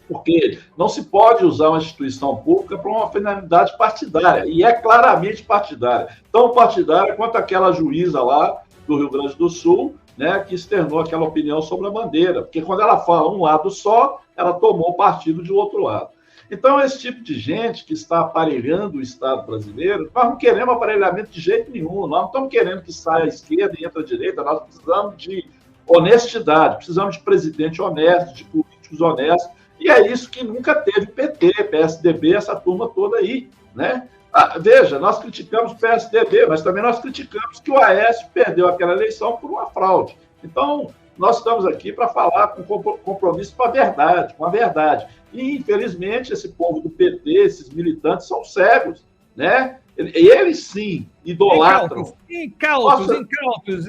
S2: Porque não se pode usar uma instituição pública para uma finalidade partidária, e é claramente partidária. Tão partidária quanto aquela juíza lá do Rio Grande do Sul, né, que externou aquela opinião sobre a bandeira, porque quando ela fala um lado só, ela tomou partido de outro lado. Então, esse tipo de gente que está aparelhando o Estado brasileiro, nós não queremos aparelhamento de jeito nenhum, nós não estamos querendo que saia a esquerda e entre a direita, nós precisamos de honestidade, precisamos de presidente honesto, de políticos honestos. E é isso que nunca teve PT, PSDB, essa turma toda aí, né? Veja, nós criticamos o PSDB, mas também nós criticamos que o Aécio perdeu aquela eleição por uma fraude. Então, nós estamos aqui para falar com compromisso com a verdade. E, infelizmente, esse povo do PT, esses militantes, são cegos, né? Eles, sim, idolatram.
S1: Incautos.
S2: Nós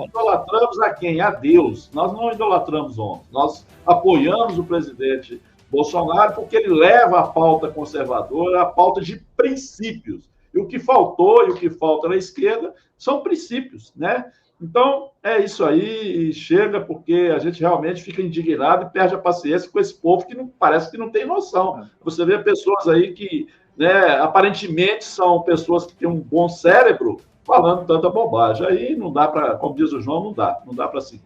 S2: idolatramos a quem? A Deus. Nós não idolatramos homens. Nós apoiamos o presidente Bolsonaro porque ele leva a pauta conservadora, a pauta de princípios. E o que faltou e o que falta na esquerda são princípios, né? Então, é isso aí, e chega, porque a gente realmente fica indignado e perde a paciência com esse povo que parece que não tem noção. Você vê pessoas aí que, né, aparentemente são pessoas que têm um bom cérebro falando tanta bobagem. Aí não dá para, como diz o João, não dá para seguir.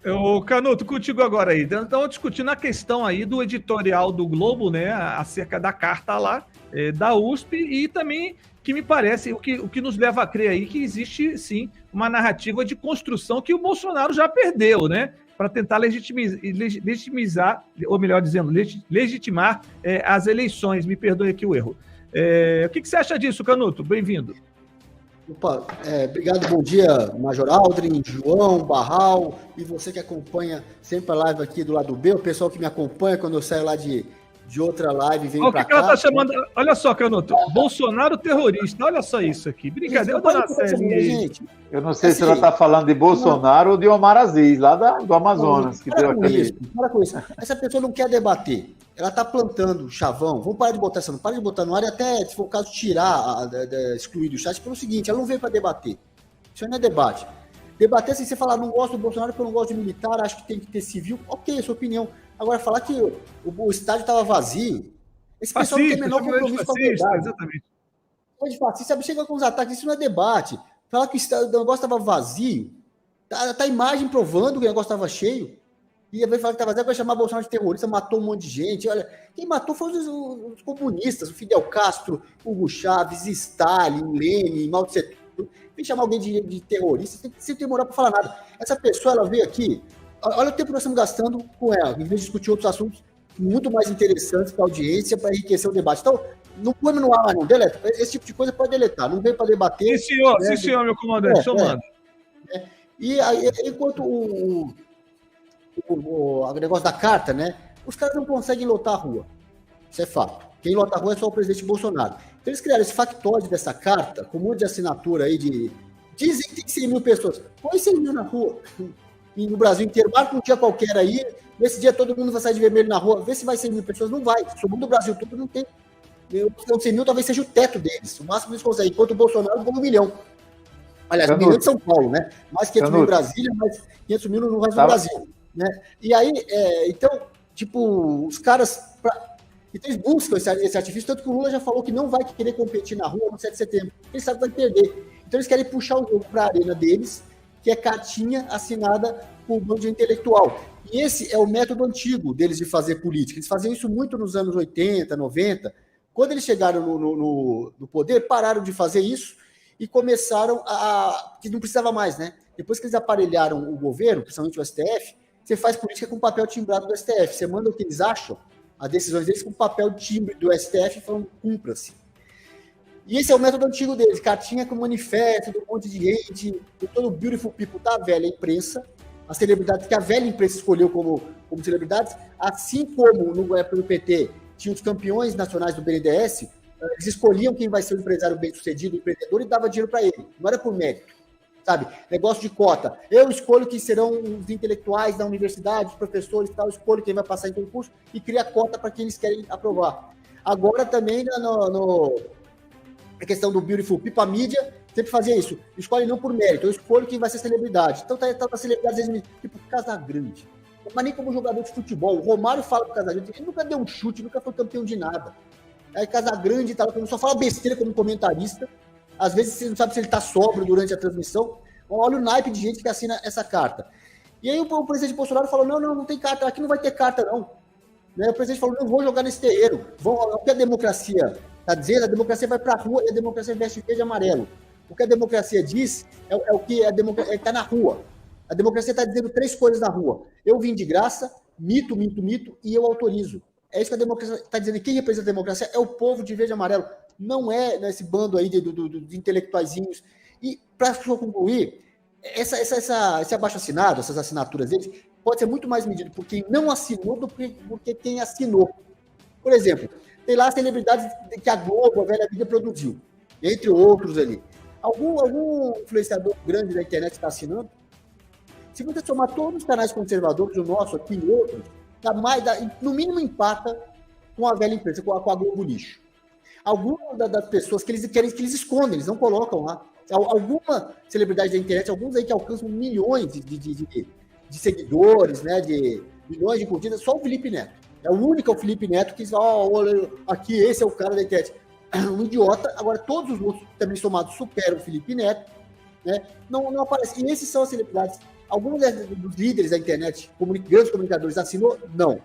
S1: Ô, Canuto, contigo agora aí. Então, discutindo a questão aí do editorial do Globo, né, acerca da carta lá da USP, e também que me parece, o que nos leva a crer aí que existe, sim, uma narrativa de construção que o Bolsonaro já perdeu, né, para tentar legitimizar, ou melhor dizendo, legitimar as eleições. Me perdoe aqui o erro. O que você acha disso, Canuto? Bem-vindo.
S4: Opa, obrigado, bom dia, Major Aldrin, João, Barral, e você que acompanha sempre a live aqui do lado B, o pessoal que me acompanha quando eu saio lá de outra live e venho para cá.
S1: O que ela tá chamando? Olha só, Canuto, Bolsonaro terrorista, olha só isso aqui. Brincadeira, dona Célia.
S3: Gente. Eu não sei se ela está falando de Bolsonaro ou de Omar Aziz, lá do Amazonas.
S4: Para com isso. Essa pessoa não quer debater. Ela está plantando chavão. Vamos parar de botar essa, para de botar no ar e até, se for o caso, excluir do chat pelo seguinte, ela não veio para debater. Isso aí não é debate. Debater sem você falar, não gosto do Bolsonaro porque eu não gosto de militar, acho que tem que ter civil. Ok, é sua opinião. Agora, falar que o estádio estava vazio, esse pessoal não tem o menor compromisso com a verdade.
S1: Exatamente.
S4: De fascista, chega com os ataques, isso não é debate. Falar que o negócio estava vazio, tá a imagem provando que o negócio estava cheio. E vai falar que estava vazio, vai chamar Bolsonaro de terrorista, matou um monte de gente. Olha, quem matou foram os comunistas, o Fidel Castro, Hugo Chávez, Stalin, Lenin, Mao Tse Tung. Vem chamar alguém de terrorista, sem ter moral para falar nada. Essa pessoa, ela veio aqui, olha o tempo que nós estamos gastando com ela, em vez de discutir outros assuntos muito mais interessantes para a audiência, para enriquecer o debate. Então, não põe no ar, não, deleta. Esse tipo de coisa pode deletar, não veio para debater.
S1: Sim, senhor, meu comandante, manda.
S4: E aí, enquanto o negócio da carta, né, os caras não conseguem lotar a rua. Isso é fato. Quem lota a rua é só o presidente Bolsonaro. Então, eles criaram esse factoide dessa carta, com um monte de assinatura aí de... Dizem que tem 100 mil pessoas. Põe 100 mil na rua. E no Brasil inteiro, marca um dia qualquer aí, nesse dia todo mundo vai sair de vermelho na rua, vê se vai 100 mil pessoas, não vai, somando o Brasil todo, não tem. 100 mil talvez seja o teto deles, o máximo eles conseguem, enquanto o Bolsonaro ganha 1 milhão. Aliás, 1 milhão de São Paulo, né? Mais 500 mil em Brasília, mais 500 mil no resto do Brasil. Né? E aí, então, tipo, os caras, Então eles buscam esse artifício, tanto que o Lula já falou que não vai querer competir na rua no 7 de setembro. Ele sabe que vai perder. Então eles querem puxar o jogo para a arena deles, que é cartinha assinada por um bando de intelectual. E esse é o método antigo deles de fazer política. Eles faziam isso muito nos anos 80, 90. Quando eles chegaram no poder, pararam de fazer isso e começaram que não precisava mais, né? Depois que eles aparelharam o governo, principalmente o STF, você faz política com papel timbrado do STF. Você manda o que eles acham, as decisões deles, com papel de timbre do STF falando cumpra-se. E esse é o método antigo deles, cartinha com manifesto, de um monte de gente, de todo o beautiful people da velha imprensa, as celebridades que a velha imprensa escolheu como celebridades, assim como no época do PT tinha os campeões nacionais do BNDES, eles escolhiam quem vai ser o empresário bem-sucedido, o empreendedor, e dava dinheiro para ele, não era por mérito, sabe? Negócio de cota. Eu escolho quem serão os intelectuais da universidade, os professores e tal, escolho quem vai passar em concurso e cria cota para quem eles querem aprovar. Agora também a questão do beautiful people, a mídia sempre fazia isso. Escolhe não por mérito, eu escolho quem vai ser celebridade. Então tá as celebridades, tipo Casagrande. Mas nem como jogador de futebol. O Romário fala pro Casagrande, ele nunca deu um chute, nunca foi campeão de nada. Aí Casagrande e tal, só fala besteira como comentarista. Às vezes você não sabe se ele tá sóbrio durante a transmissão. Olha o naipe de gente que assina essa carta. E aí o presidente Bolsonaro falou, não tem carta, aqui não vai ter carta não. Né? O presidente falou, não vou jogar nesse terreiro. O que a democracia está dizendo, a democracia vai para a rua e a democracia veste verde e amarelo. O que a democracia diz é o que a democracia está na rua. A democracia está dizendo 3 coisas na rua. Eu vim de graça, mito, e eu autorizo. É isso que a democracia está dizendo. E quem representa a democracia é o povo de verde e amarelo. Não é nesse bando aí de intelectuaizinhos. E, para concluir, esse abaixo-assinado, essas assinaturas deles, pode ser muito mais medido por quem não assinou do que por quem assinou. Por exemplo, tem lá celebridades que a Globo, a velha mídia, produziu, entre outros ali. Algum influenciador grande da internet está assinando? Se você somar todos os canais conservadores, o nosso aqui e outros, no mínimo empata com a velha imprensa, com a Globo Lixo. Algumas das pessoas que eles escondem, eles não colocam lá. Alguma celebridade da internet, alguns aí que alcançam milhões de seguidores, né, de milhões de curtidas, só o Felipe Neto. É o único Felipe Neto que diz, olha, aqui esse é o cara da internet. Um idiota. Agora todos os outros também somados superam o Felipe Neto, né? Não aparece. E esses são as celebridades. Alguns dos líderes da internet, grandes comunicadores, assinou? Não.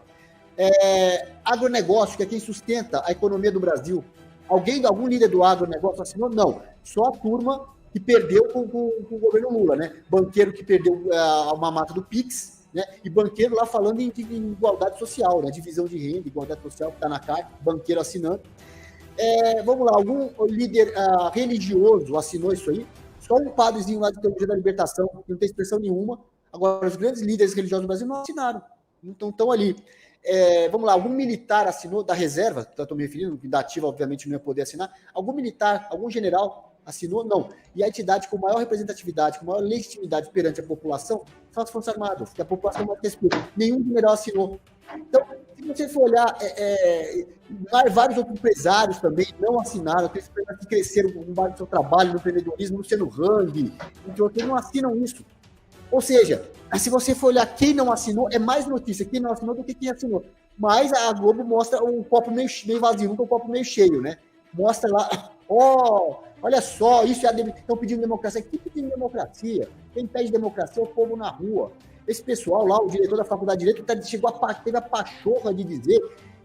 S4: Agronegócio, que é quem sustenta a economia do Brasil. Algum líder do agronegócio assinou? Não. Só a turma que perdeu com o governo Lula, né? Banqueiro que perdeu a mamata do Pix, né? E banqueiro lá falando em igualdade social, né? Divisão de renda, igualdade social, que está na carta, banqueiro assinando. Vamos lá, algum líder religioso assinou isso aí? Só um padrezinho lá de Teologia da Libertação, que não tem expressão nenhuma. Agora, os grandes líderes religiosos do Brasil não assinaram. Então, estão ali. Vamos lá, algum militar assinou, da reserva, que eu estou me referindo, da ativa, obviamente, não ia poder assinar. Algum militar, algum general assinou? Não. E a entidade com maior representatividade, com maior legitimidade perante a população, são as Forças Armadas, que a população mais respeita. Nenhum general assinou. Então, se você for olhar, vários outros empresários também não assinaram, aqueles empresários que cresceram com base no seu trabalho, no empreendedorismo, no Luciano Hang, entre outros, não assinam isso. Ou seja, se você for olhar quem não assinou, é mais notícia quem não assinou do que quem assinou. Mas a Globo mostra um copo meio vazio, nunca um copo meio cheio, né? Mostra lá, olha só, isso estão pedindo democracia. Quem pedindo democracia? Quem pede democracia é o povo na rua. Esse pessoal lá, o diretor da Faculdade de Direito, teve a pachorra de dizer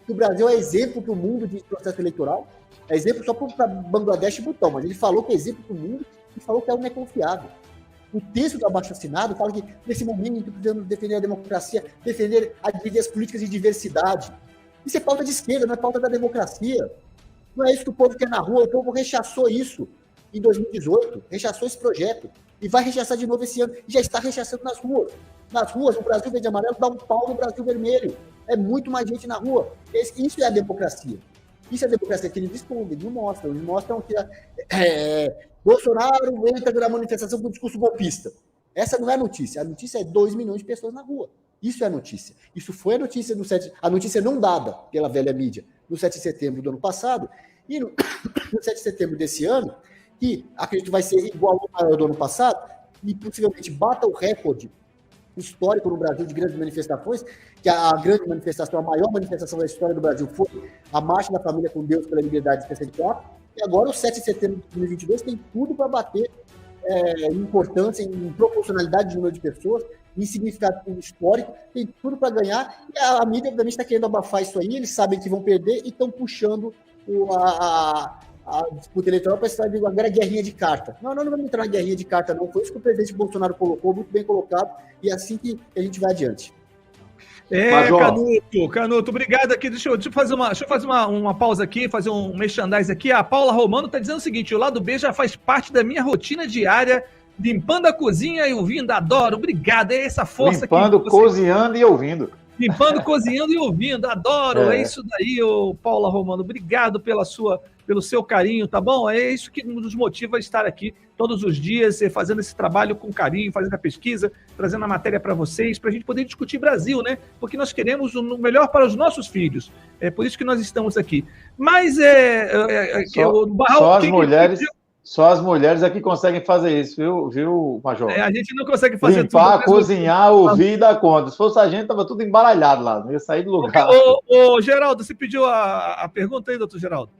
S4: que o Brasil é exemplo para o mundo de processo eleitoral, é exemplo só para Bangladesh e Butão, mas ele falou que é exemplo para o mundo e falou que não é confiável. O texto do abaixo-assinado fala que, nesse momento, precisamos defender a democracia, defender as políticas de diversidade. Isso é pauta de esquerda, não é pauta da democracia. Não é isso que o povo quer na rua, o povo rechaçou isso em 2018, rechaçou esse projeto, e vai rechaçar de novo esse ano, e já está rechaçando nas ruas. Nas ruas, o Brasil verde e amarelo dá um pau no Brasil vermelho. É muito mais gente na rua. Isso é a democracia. Isso é a democracia que eles escondem, eles não mostram. Eles mostram que Bolsonaro entra na manifestação com um discurso golpista. Essa não é a notícia. A notícia é 2 milhões de pessoas na rua. Isso é a notícia. Isso foi a notícia do 7... A notícia não dada pela velha mídia no 7 de setembro do ano passado e no 7 de setembro desse ano, que acredito que vai ser igual ao do ano passado e possivelmente bata o recorde histórico no Brasil de grandes manifestações, que a grande manifestação, a maior manifestação da história do Brasil foi a Marcha da Família com Deus pela Liberdade de 64, e agora o 7 de setembro de 2022 tem tudo para bater em importância, em proporcionalidade de número de pessoas, em significado histórico, tem tudo para ganhar, e a mídia obviamente está querendo abafar isso aí, eles sabem que vão perder e estão puxando a disputa eleitoral para estar agora a guerrinha de carta. Não vamos entrar na guerrinha de carta, não. Foi isso que o presidente Bolsonaro colocou, muito bem colocado, e é assim que a gente vai adiante.
S1: Canuto, obrigado aqui. Deixa eu fazer uma pausa aqui, fazer um merchandise aqui. A Paula Romano está dizendo o seguinte: o lado B já faz parte da minha rotina diária, limpando a cozinha e ouvindo. Adoro, obrigado. É essa força
S3: limpando, cozinhando e ouvindo.
S1: Limpando, cozinhando e ouvindo. Adoro. É isso daí, Paula Romano. Obrigado pelo seu carinho, tá bom? É isso que nos motiva a estar aqui todos os dias, fazendo esse trabalho com carinho, fazendo a pesquisa, trazendo a matéria para vocês, para a gente poder discutir Brasil, né? Porque nós queremos o melhor para os nossos filhos. É por isso que nós estamos aqui. Mas
S3: só as mulheres é que conseguem fazer isso, viu, Major?
S1: A gente não consegue fazer
S3: limpar, tudo. Cozinhar, ouvir e dar conta. Se fosse a gente, estava tudo embaralhado lá, não ia sair do lugar.
S1: Ô, Geraldo, você pediu a pergunta aí, doutor Geraldo?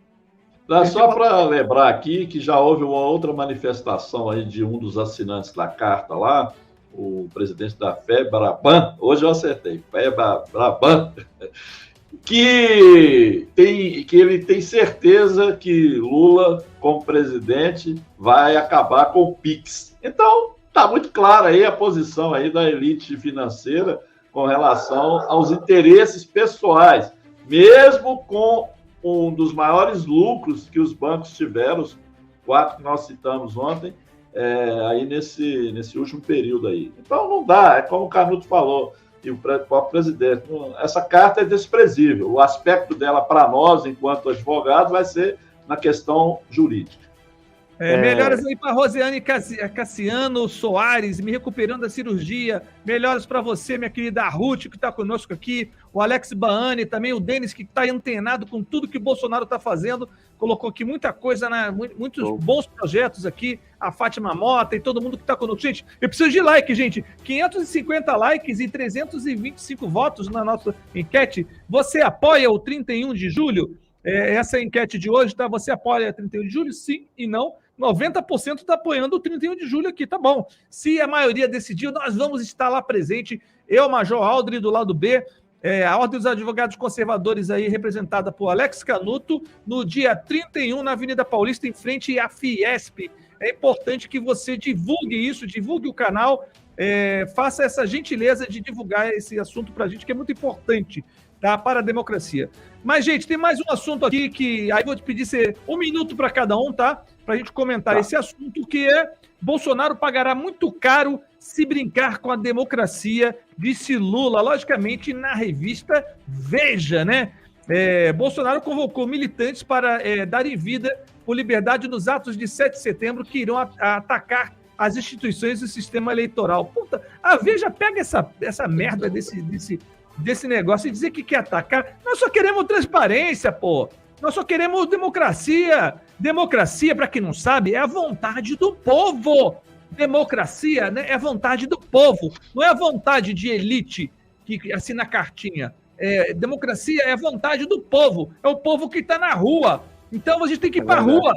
S2: Só para lembrar aqui que já houve uma outra manifestação aí de um dos assinantes da carta lá, o presidente da FEBRABAN, hoje eu acertei, FEBRABAN, que ele tem certeza que Lula, como presidente, vai acabar com o PIX. Então, está muito clara aí a posição aí da elite financeira com relação aos interesses pessoais, mesmo com um dos maiores lucros que os bancos tiveram, os 4 que nós citamos ontem, aí nesse último período aí. Então, não dá, é como o Canuto falou, e o próprio presidente, essa carta é desprezível. O aspecto dela para nós, enquanto advogados, vai ser na questão jurídica.
S1: Melhoras aí para Rosiane Cassiano Soares, me recuperando da cirurgia. Melhoras para você, minha querida Ruth, que está conosco aqui. O Alex Baani, também o Denis, que está antenado com tudo que o Bolsonaro está fazendo. Colocou aqui muita coisa, muitos bons projetos aqui. A Fátima Mota e todo mundo que está conosco. Gente, eu preciso de like, gente. 550 likes e 325 votos na nossa enquete. Você apoia o 31 de julho? Essa é a enquete de hoje, tá? Você apoia 31 de julho? Sim e não. 90% está apoiando o 31 de julho aqui, tá bom. Se a maioria decidiu, nós vamos estar lá presente. Eu, Major Aldri, do lado B, a Ordem dos Advogados Conservadores aí, representada por Alex Canuto, no dia 31, na Avenida Paulista, em frente à Fiesp. É importante que você divulgue isso, divulgue o canal, faça essa gentileza de divulgar esse assunto para a gente, que é muito importante, tá, para a democracia. Mas, gente, tem mais um assunto aqui que aí vou te pedir 1 minuto para cada um, tá? Para a gente comentar esse assunto, que é: Bolsonaro pagará muito caro se brincar com a democracia, disse Lula, logicamente na revista Veja, né? Bolsonaro convocou militantes para darem vida por liberdade nos atos de 7 de setembro que irão atacar as instituições do sistema eleitoral. Puta, a Veja pega essa merda desse negócio e dizer que quer atacar. Nós só queremos transparência, pô. Nós só queremos democracia. Democracia, para quem não sabe, é a vontade do povo. Democracia, né, é a vontade do povo. Não é a vontade de elite que assina a cartinha. Democracia é a vontade do povo. É o povo que está na rua. Então a gente tem que ir para a rua.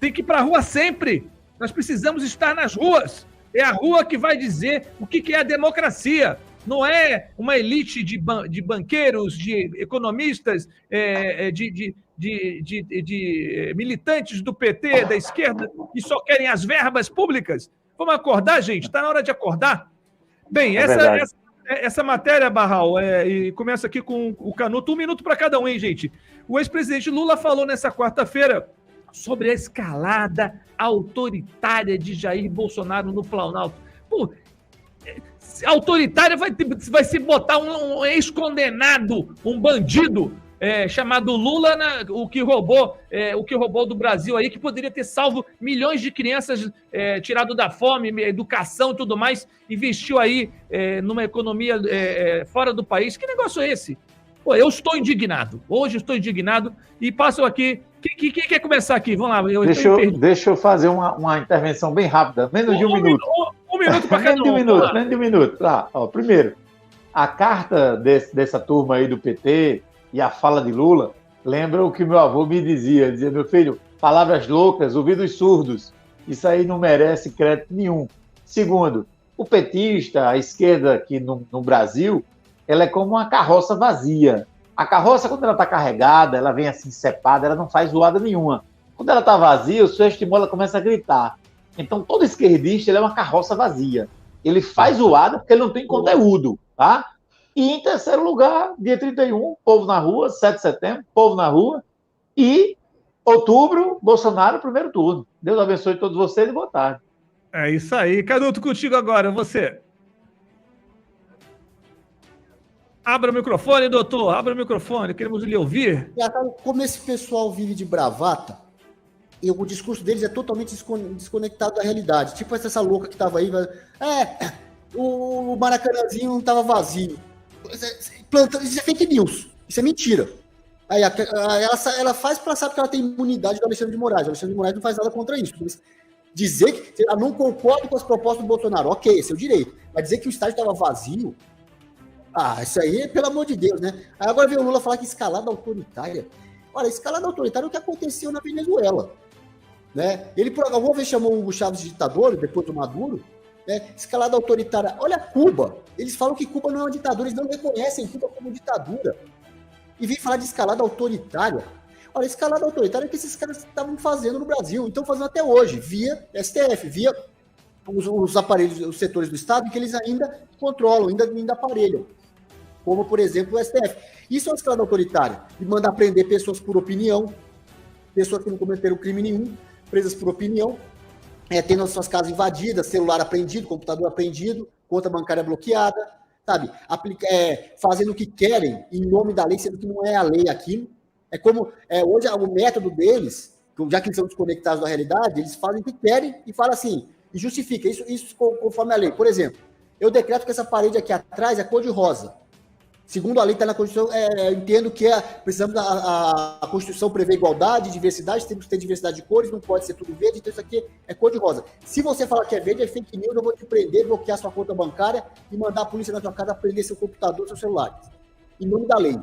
S1: Tem que ir para a rua sempre. Nós precisamos estar nas ruas. É a rua que vai dizer o que é a democracia. Não é uma elite de banqueiros, de economistas, de militantes do PT, da esquerda, que só querem as verbas públicas. Vamos acordar, gente? Está na hora de acordar. Bem, essa matéria, Barral, e começa aqui com o Canuto. 1 minuto para cada um, hein, gente? O ex-presidente Lula falou nessa quarta-feira sobre a escalada autoritária de Jair Bolsonaro no Planalto. Pô, autoritária vai se botar um ex-condenado, um bandido chamado Lula, o que roubou do Brasil aí, que poderia ter salvo milhões de crianças, tirado da fome, educação e tudo mais, investiu aí numa economia fora do país. Que negócio é esse? Pô, eu estou indignado. Hoje eu estou indignado e passo aqui. Quem quer começar aqui? Vamos lá.
S3: Deixa eu fazer uma intervenção bem rápida, menos de 1 minuto.
S1: 1 minuto para cada um.
S3: Menos de um minuto. Tá, primeiro, A carta dessa turma aí do PT e a fala de Lula lembram o que meu avô me dizia, meu filho, palavras loucas, ouvidos surdos, isso aí não merece crédito nenhum. Segundo, o petista, a esquerda aqui no Brasil, ela é como uma carroça vazia. A carroça, quando ela está carregada, ela vem assim cepada, ela não faz zoada nenhuma. Quando ela está vazia, o seu estímulo ela começa a gritar. Então, todo esquerdista ele é uma carroça vazia. Ele faz zoada porque ele não tem conteúdo, tá? E em terceiro lugar, dia 31, povo na rua, 7 de setembro, povo na rua, e outubro, Bolsonaro, primeiro turno. Deus abençoe todos vocês e boa tarde.
S1: É isso aí. Canuto, contigo agora, você. Abra o microfone, doutor, abra o microfone, queremos lhe ouvir.
S4: Como esse pessoal vive de bravata, e o discurso deles é totalmente desconectado da realidade. Tipo essa louca que estava aí, o Maracanãzinho não estava vazio. Isso é fake news, isso é mentira. Aí ela faz para saber que ela tem imunidade do Alexandre de Moraes. O Alexandre de Moraes não faz nada contra isso. Dizer que ela não concorda com as propostas do Bolsonaro, ok, esse é o direito. Mas dizer que o estádio estava vazio, isso aí, pelo amor de Deus, né? Aí agora veio o Lula falar que escalada autoritária. Olha, escalada autoritária é o que aconteceu na Venezuela. Né? Ele, por alguma vez, chamou o Hugo Chávez de ditador, depois do Maduro. Né? Escalada autoritária. Olha Cuba. Eles falam que Cuba não é uma ditadura, eles não reconhecem Cuba como ditadura. E vem falar de escalada autoritária. Olha, escalada autoritária é o que esses caras estavam fazendo no Brasil, estão fazendo até hoje, via STF, via os aparelhos, os setores do Estado que eles ainda controlam, ainda aparelham. Como, por exemplo, o STF. Isso é uma escalada autoritária, de mandar prender pessoas por opinião, pessoas que não cometeram crime nenhum, presas por opinião, tendo as suas casas invadidas, celular apreendido, computador apreendido, conta bancária bloqueada, sabe? Fazendo o que querem em nome da lei, sendo que não é a lei aquilo. É como hoje o método deles, já que eles são desconectados da realidade, eles fazem o que querem e falam assim, e justifica isso conforme a lei. Por exemplo, eu decreto que essa parede aqui atrás é cor de rosa. Segundo a lei está na Constituição, eu entendo que precisamos a Constituição prevê igualdade, diversidade, temos que ter diversidade de cores, não pode ser tudo verde, então isso aqui é cor de rosa. Se você falar que é verde, é fake news, eu vou te prender, bloquear sua conta bancária e mandar a polícia na sua casa prender seu computador, seu celular. Em nome da lei.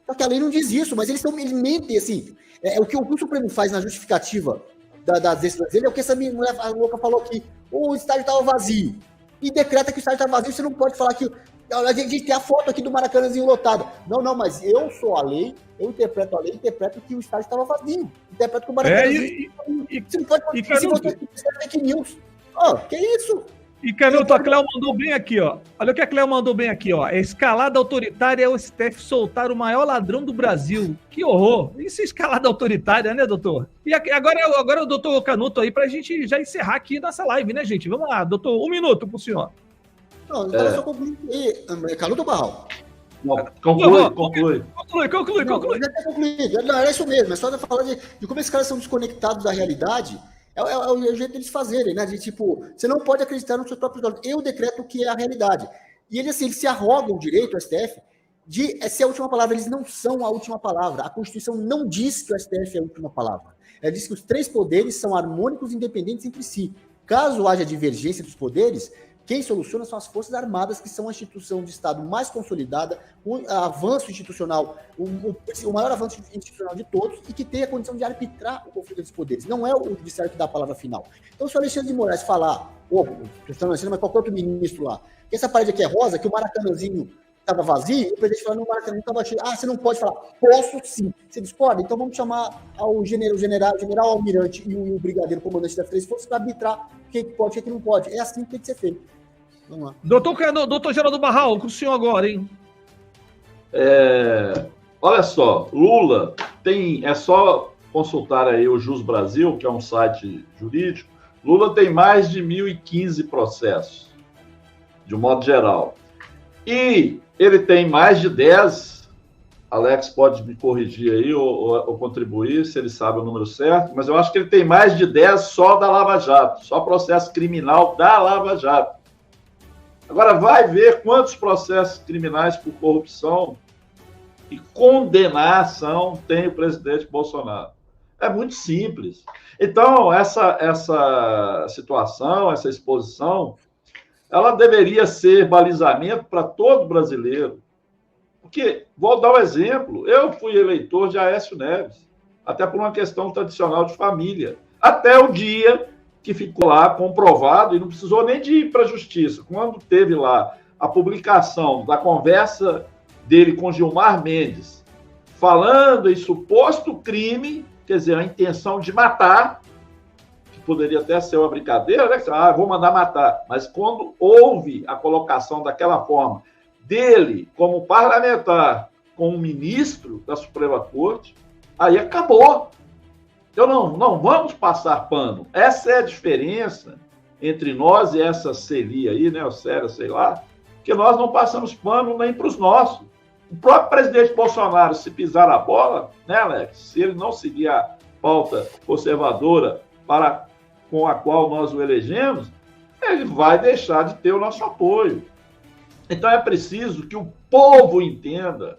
S4: Só que a lei não diz isso, mas eles mentem, assim. O que o Supremo faz na justificativa das decisões dele é o que essa mulher louca falou aqui. O estádio estava vazio. E decreta que o estádio está vazio, você não pode falar que... A gente tem a foto aqui do Maracanãzinho lotado. Não, mas eu sou a lei, eu interpreto a lei, interpreto que o estádio estava vazio. Interpreto que o Maracanãzinho... Você não pode fazer se você quiser fake news. Que isso?
S1: E, Canuto, a Cléo mandou bem aqui, ó. Olha o que a Cléo mandou bem aqui, ó. Escalada autoritária é o STF soltar o maior ladrão do Brasil. Que horror. Isso é escalada autoritária, né, doutor? E agora o doutor Canuto aí, pra gente já encerrar aqui nossa live, né, gente? Vamos lá, doutor, 1 minuto pro senhor.
S4: Não, então só concluir. Canuto ou Barral?
S2: Conclui.
S4: Já tem concluído. Não, era isso mesmo. É só falar de como esses caras são desconectados da realidade. É o jeito deles fazerem, né? De tipo, você não pode acreditar nos seus próprios olhos. Eu decreto o que é a realidade. E eles se arrogam o direito, o STF, de ser a última palavra. Eles não são a última palavra. A Constituição não diz que o STF é a última palavra. Ela diz que os 3 poderes são harmônicos e independentes entre si. Caso haja divergência dos poderes, quem soluciona são as Forças Armadas, que são a instituição de Estado mais consolidada, o avanço institucional, o maior avanço institucional de todos, e que tem a condição de arbitrar o conflito dos poderes. Não é o judiciário que dá a palavra final. Então, se o Alexandre de Moraes falar, mas qualquer outro ministro lá, que essa parede aqui é rosa, que o Maracanãzinho estava vazio, o presidente falou, no Maracanã estava cheio. Você não pode falar. Posso sim. Você discorda? Então vamos chamar o general almirante e o brigadeiro comandante das 3 forças para arbitrar o que pode e o que não pode. É assim que tem que ser feito. Vamos lá.
S1: Doutor Geraldo Barral, com o senhor agora, hein?
S2: Olha só, Lula é só consultar aí o Jus Brasil, que é um site jurídico. Lula tem mais de 1.015 processos, de um modo geral. E ele tem mais de 10, Alex pode me corrigir aí ou contribuir, se ele sabe o número certo, mas eu acho que ele tem mais de 10 só da Lava Jato, só processo criminal da Lava Jato. Agora vai ver quantos processos criminais por corrupção e condenação tem o presidente Bolsonaro. É muito simples. Então, essa situação, essa exposição, ela deveria ser balizamento para todo brasileiro. Porque, vou dar um exemplo, eu fui eleitor de Aécio Neves, até por uma questão tradicional de família, até o dia que ficou lá comprovado e não precisou nem de ir para a justiça. Quando teve lá a publicação da conversa dele com Gilmar Mendes, falando em suposto crime, quer dizer, a intenção de matar, que poderia até ser uma brincadeira, né? Vou mandar matar. Mas quando houve a colocação daquela forma dele como parlamentar, como ministro da Suprema Corte, aí acabou. Então não vamos passar pano. Essa é a diferença entre nós e essa CELI aí, né, o Séria, sei lá, que nós não passamos pano nem para os nossos. O próprio presidente Bolsonaro, se pisar a bola, né, Alex, se ele não seguir a pauta conservadora com a qual nós o elegemos, ele vai deixar de ter o nosso apoio. Então é preciso que o povo entenda,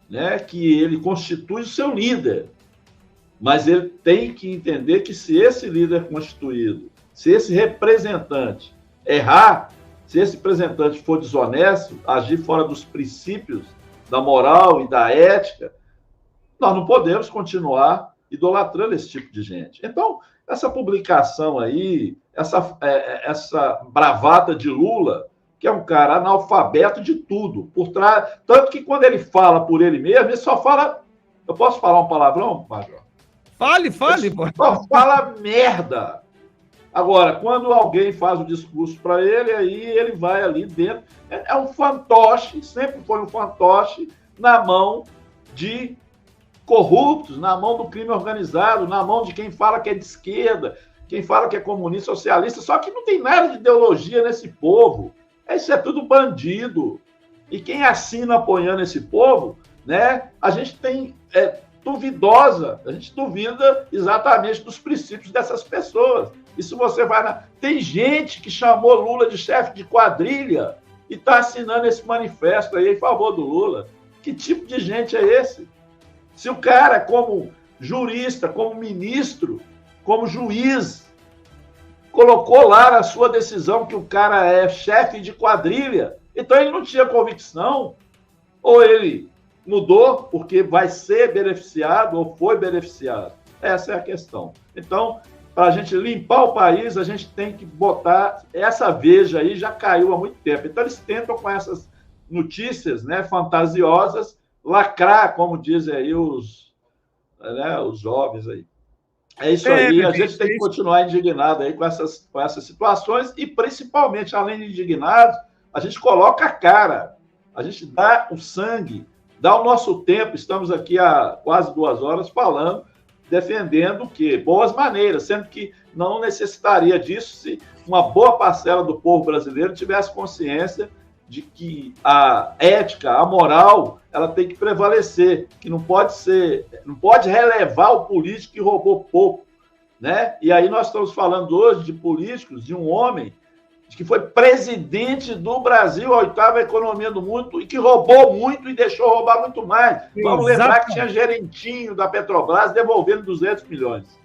S2: né, que ele constitui o seu líder, mas ele tem que entender que se esse líder constituído, se esse representante errar, se esse representante for desonesto, agir fora dos princípios da moral e da ética, nós não podemos continuar idolatrando esse tipo de gente. Então, essa publicação aí, essa bravata de Lula, que é um cara analfabeto de tudo, por trás, tanto que quando ele fala por ele mesmo, ele só fala... Eu posso falar um palavrão, Major?
S1: Fale,
S2: pô. Só fala merda. Agora, quando alguém faz o discurso para ele, aí ele vai ali dentro. É um fantoche, sempre foi um fantoche, na mão de corruptos, na mão do crime organizado, na mão de quem fala que é de esquerda, quem fala que é comunista, socialista. Só que não tem nada de ideologia nesse povo. Isso é tudo bandido. E quem assina apoiando esse povo, né, a gente tem duvidosa, a gente duvida exatamente dos princípios dessas pessoas. E se você vai Tem gente que chamou Lula de chefe de quadrilha e está assinando esse manifesto aí em favor do Lula. Que tipo de gente é esse? Se o cara, como jurista, como ministro, como juiz, colocou lá na sua decisão que o cara é chefe de quadrilha, então ele não tinha convicção, ou ele mudou porque vai ser beneficiado ou foi beneficiado. Essa é a questão. Então, para a gente limpar o país, a gente tem que botar... Essa Veja aí já caiu há muito tempo. Então, eles tentam, com essas notícias, né, fantasiosas, lacrar, como dizem aí os jovens aí. É isso aí, a gente tem que continuar indignado aí com essas situações e, principalmente, além de indignados, a gente coloca a cara, a gente dá o sangue, dá o nosso tempo. Estamos aqui há quase 2 horas falando, defendendo o quê? Boas maneiras, sendo que não necessitaria disso se uma boa parcela do povo brasileiro tivesse consciência de que a ética, a moral, ela tem que prevalecer, que não pode relevar o político que roubou pouco, né? E aí nós estamos falando hoje de políticos, de um homem que foi presidente do Brasil, a 8ª economia do mundo, e que roubou muito e deixou roubar muito mais. Vamos lembrar que tinha gerentinho da Petrobras devolvendo 200 milhões.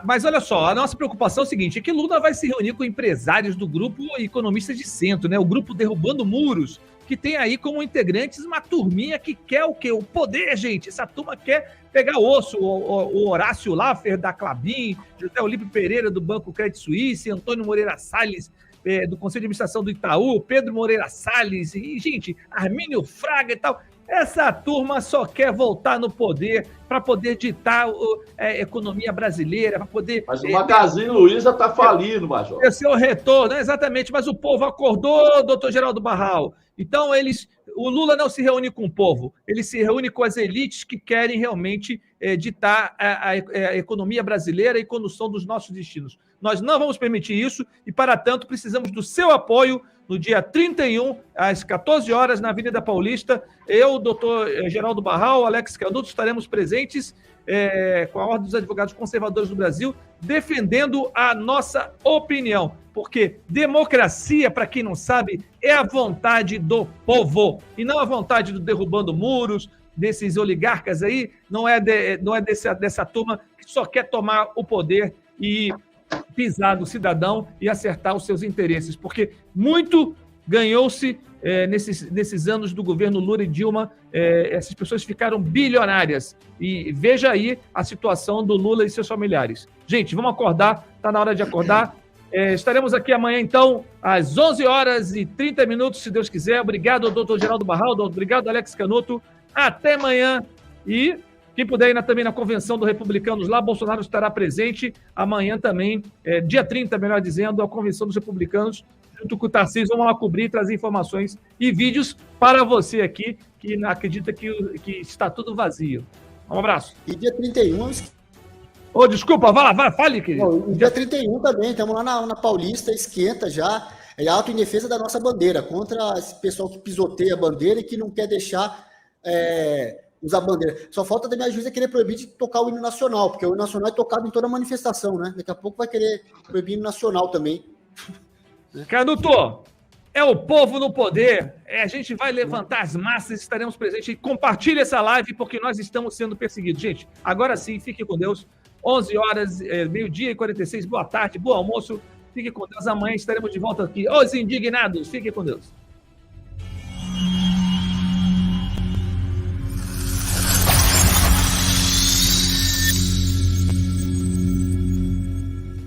S1: Mas olha só, a nossa preocupação é o seguinte, é que Lula vai se reunir com empresários do grupo Economistas de Centro, né? O grupo Derrubando Muros, que tem aí como integrantes uma turminha que quer o quê? O poder, gente. Essa turma quer pegar osso. O Horácio Laffer, da Clabin, José Olímpio Pereira, do Banco Credit Suisse, Antônio Moreira Salles, do Conselho de Administração do Itaú, Pedro Moreira Salles, e, gente, Armínio Fraga e tal. Essa turma só quer voltar no poder para poder ditar a economia brasileira, para poder...
S2: Mas o Magazine Luiza está falindo, Major.
S1: Esse é o retorno, exatamente, mas o povo acordou, doutor Geraldo Barral. Então, o Lula não se reúne com o povo, ele se reúne com as elites que querem realmente ditar a economia brasileira e condução dos nossos destinos. Nós não vamos permitir isso e, para tanto, precisamos do seu apoio no dia 31, às 14 horas, na Avenida Paulista. Eu, doutor Geraldo Barral, Alex Canuto, estaremos presentes com a Ordem dos Advogados Conservadores do Brasil, defendendo a nossa opinião. Porque democracia, para quem não sabe, é a vontade do povo, e não a vontade do derrubando muros, desses oligarcas aí, não é dessa turma que só quer tomar o poder e pisar no cidadão e acertar os seus interesses, porque muito ganhou-se nesses anos do governo Lula e Dilma, essas pessoas ficaram bilionárias. E veja aí a situação do Lula e seus familiares. Gente, vamos acordar, está na hora de acordar. Estaremos aqui amanhã, então, às 11h30, se Deus quiser. Obrigado, doutor Geraldo Barral, obrigado, Alex Canuto. Até amanhã. E quem puder ir também na convenção do Republicanos lá, Bolsonaro estará presente. Amanhã também, dia 30, melhor dizendo, a convenção dos Republicanos, junto com o Tarcísio, vamos lá cobrir, trazer informações e vídeos para você aqui, que acredita que está tudo vazio. Um abraço.
S4: E dia 31...
S1: Desculpa, vai lá, fale, querido.
S4: Dia 31 também, estamos lá na Paulista, esquenta já, ato em defesa da nossa bandeira, contra esse pessoal que pisoteia a bandeira e que não quer deixar usar a bandeira. Só falta da minha juíza querer proibir de tocar o hino nacional, porque o hino nacional é tocado em toda manifestação, né? Daqui a pouco vai querer proibir o hino nacional também.
S1: Canuto, é o povo no poder, a gente vai levantar as massas, estaremos presentes. Compartilhe essa live, porque nós estamos sendo perseguidos. Gente, agora sim, fique com Deus. 11h, meio-dia e 46, boa tarde, bom almoço, fique com Deus. Amanhã estaremos de volta aqui. Os indignados, fiquem com Deus.